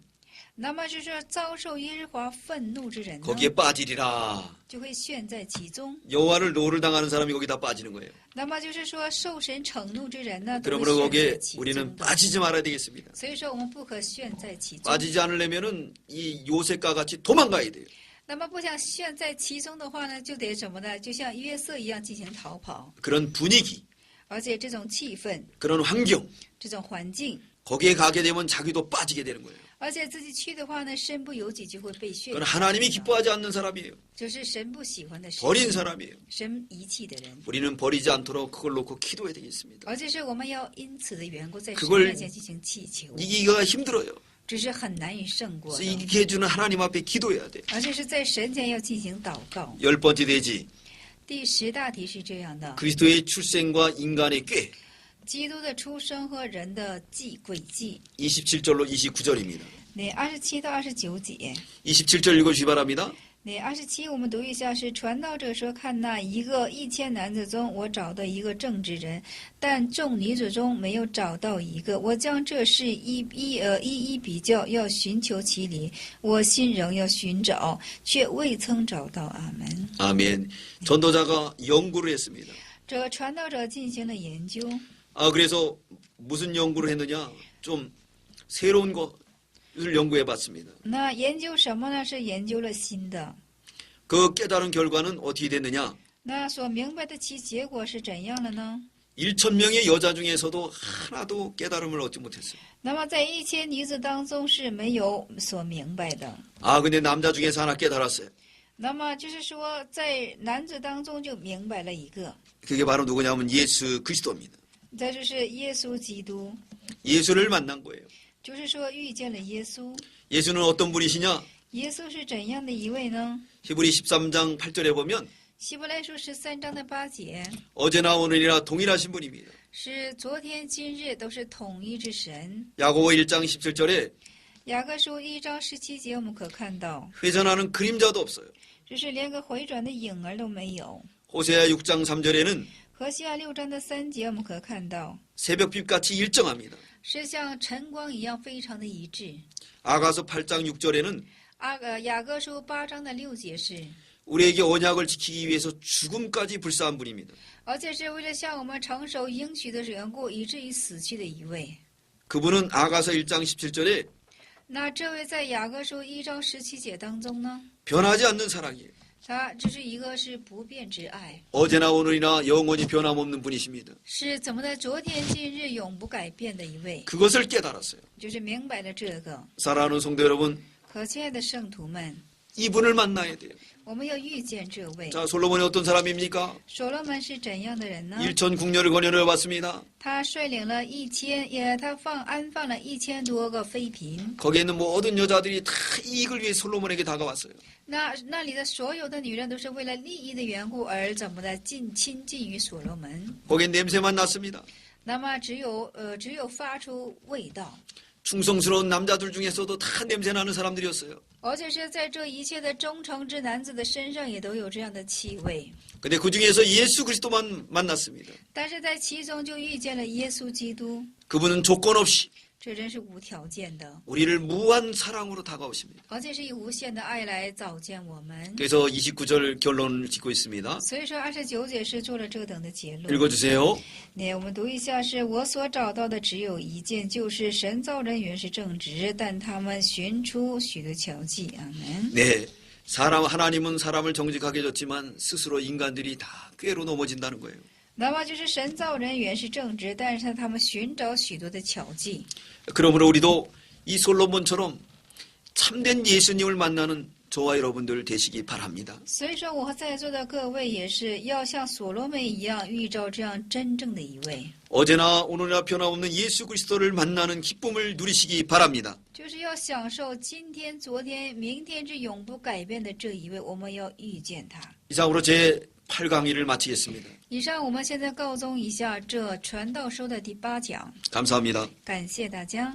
Speaker 2: 那么就是说遭受耶和华愤怒之人呢，
Speaker 1: 거기에 빠지리라.
Speaker 2: 就会陷在其中。
Speaker 1: 여호와를 노를 당하는 사람이 거기다 빠지는 거예요.
Speaker 2: 那么就是说受神惩怒之人呢，都
Speaker 1: 그러므로
Speaker 2: 会陷
Speaker 1: 거기에
Speaker 2: 在其
Speaker 1: 우리는
Speaker 2: 中的。
Speaker 1: 빠지지 말아야 되겠습니다.
Speaker 2: 所以说我们不可陷在其中。
Speaker 1: 빠지지 않으려면은 이 요셉과 같이 도망가야 돼요.
Speaker 2: 那么不想陷在其中的话呢，就得什么呢？就像约瑟一样进行逃跑。
Speaker 1: 그런 분위기,
Speaker 2: 而且这种气氛、
Speaker 1: 그런 환경,
Speaker 2: 这种环境，
Speaker 1: 거기에 가게 되면 자기도 빠지게 되는 거예요.
Speaker 2: 而且自己去的话呢，身不由己就会被陷
Speaker 1: 그건
Speaker 2: 入。
Speaker 1: 하나님이 기뻐하지 않는 사람이에요.
Speaker 2: 就是神不喜欢的事，
Speaker 1: 버린 사람이에요.
Speaker 2: 神遗弃的人。
Speaker 1: 우리는 버리지 않도록 그걸 놓고 기도해야 되겠습니다.
Speaker 2: 而且是我们要因此的缘故，在神
Speaker 1: 그걸
Speaker 2: 面前进行祈求，
Speaker 1: 이기기가 힘들어요.
Speaker 2: 只是很难以胜过
Speaker 1: 그래서
Speaker 2: 的。
Speaker 1: 이기게 해주는 하나님 앞에 기도해야 돼.
Speaker 2: 而且是在神前要进行祷告。
Speaker 1: 열 번째 대지,
Speaker 2: 第10大题是这样的：
Speaker 1: 그리스도의 출생과 인간의 꾀.
Speaker 2: 基督的出生和人的轨迹。
Speaker 1: 27절로 29절입니다.
Speaker 2: 那27到29节。
Speaker 1: 27절 읽어주시 바랍니다.
Speaker 2: 那27我们读一下，是传道者说：“看那1000男子中，我找到一个正直人，但众女子中没有找到一个。我将这事一一比较，要寻求其理。我心仍要寻找，却未曾找到。”阿门。
Speaker 1: 아멘. 전도자가 연구를 했습니다.
Speaker 2: 这个传道者进行了研究，
Speaker 1: 그래서 무슨 연구를 했느냐? 좀 새로운 것을 연구해 봤습니다.
Speaker 2: 那研究什么呢？是研究了新的。
Speaker 1: 그 깨달은 결과는 어떻게 됐느냐?
Speaker 2: 那所明白的其结果是怎样的呢？
Speaker 1: 1,000명의 여자 중에서도 하나도 깨달음을 얻지 못했어요.
Speaker 2: 那么在1000女子当中是没有所明白的。
Speaker 1: 근데 남자 중에서 하나 깨달았어요.
Speaker 2: 那么就是说，在男子当中就明白了一个，
Speaker 1: 그게 바로 누구냐면 예수 그리스도입니다.
Speaker 2: 这就是耶稣基督，
Speaker 1: 예수를 만난 거예요.
Speaker 2: 就是说遇见了耶稣。
Speaker 1: 예수는 어떤 분이시냐?
Speaker 2: 耶稣是怎样的一位呢？
Speaker 1: 히브리 13장 8절에 보면
Speaker 2: 希伯来书13章的8节，
Speaker 1: 어제나 오늘이나 동일하신 분입니다.
Speaker 2: 是昨天今日都是统一之神。
Speaker 1: 야고보 1장 17절에
Speaker 2: 雅各书1章17节，我们可看到，
Speaker 1: 회전하는 그림자도 없어요.
Speaker 2: 就是连个回转的影儿都没有。
Speaker 1: 호세아 6장 3절에는
Speaker 2: 何西阿6章的3节，我们可看到
Speaker 1: 새벽빛같이 일정합니다.
Speaker 2: 是像晨光一样非常的一致。
Speaker 1: 아가서 8장 6절에는
Speaker 2: 雅各书8章的6节是，
Speaker 1: 우리에게 언약을 지키기 위해서 죽음까지 불사한 분입니다.
Speaker 2: 而且是为了向我们成熟应许的缘故，以至于死去的一位。
Speaker 1: 그분은 아가서 1장 17절에
Speaker 2: 那这位在雅各书1章17节当中呢，
Speaker 1: 변하지 않는 사랑이에요.
Speaker 2: 他这是一个是不变之爱，
Speaker 1: 어제나 오늘이나 영원히 변함없는 분이십니다.
Speaker 2: 是怎么在昨天今日永不改变的一位，
Speaker 1: 그것을 깨달았어요.
Speaker 2: 就是明白了这个。
Speaker 1: 사랑하는 성도 여러분,
Speaker 2: 可亲爱的圣徒们，
Speaker 1: 이분을 만나야 돼요.
Speaker 2: 我们要遇见这位。
Speaker 1: 자, 솔로몬이 어떤 사람입니까?
Speaker 2: 所罗门是怎样的人呢？
Speaker 1: 일천 궁녀를 거느려 봤습니다.
Speaker 2: 他率领了他安放了1000多个妃嫔，
Speaker 1: 거기에 있는 모든 여자들이 다 이익을 위해 솔로몬에게 다가왔어요.
Speaker 2: 那里的所有的女人都是为了利益的缘故而怎么的亲近于所罗门。
Speaker 1: 거기에 냄새만 났습니다.
Speaker 2: 那么只有发出味道，
Speaker 1: 충성스러운 남자들 중에서도 다 냄새나는 사람들이었어요.
Speaker 2: 而且是在这一切的忠诚之男子的身上也都有这样的气味。
Speaker 1: 근데 그 중에서 예수 그리스도만 만났습니다.
Speaker 2: 但是在其中就遇见了耶稣基督，
Speaker 1: 그분은 조건 없이
Speaker 2: 这人是无条件的，
Speaker 1: 우리를 무한 사랑으로 다가오십니다.
Speaker 2: 而且是以无限的爱来早见我们。
Speaker 1: 그래서 29절 결론을 짓고 있습니다.
Speaker 2: 所以说29节是做了这等的结论。
Speaker 1: 읽어주세요.
Speaker 2: 我们读一下，是我所找到的只有一件，就是神造人原是正直，但他们寻出许多巧计。阿门。
Speaker 1: 네, 하나님은 사람을 정직하게 줬지만 스스로 인간들이 다 꾀로 넘어진다는 거예요.
Speaker 2: 那么就是神造人原是正直，但是他们寻找许多的巧计。
Speaker 1: 그러므로 우리도 이 솔로몬처럼 참된 예수님을 만나는 저와 여러분들 되시기 바랍니다.
Speaker 2: 所以说，我和在座的各位也是要像所罗门一样，遇着这样真正的一位，
Speaker 1: 어제나 오늘이나 변함없는 예수 그리스도를 만나는 기쁨을 누리시기 바랍니다.
Speaker 2: 就是要享受今天、昨天、明天之永不改变的这一位，我们要遇见他。
Speaker 1: 이상으로 제 8강의를 마치겠습니다.
Speaker 2: 以上，我们现在告终一下这传道书的第8讲，
Speaker 1: 감사합니다.
Speaker 2: 感谢大家。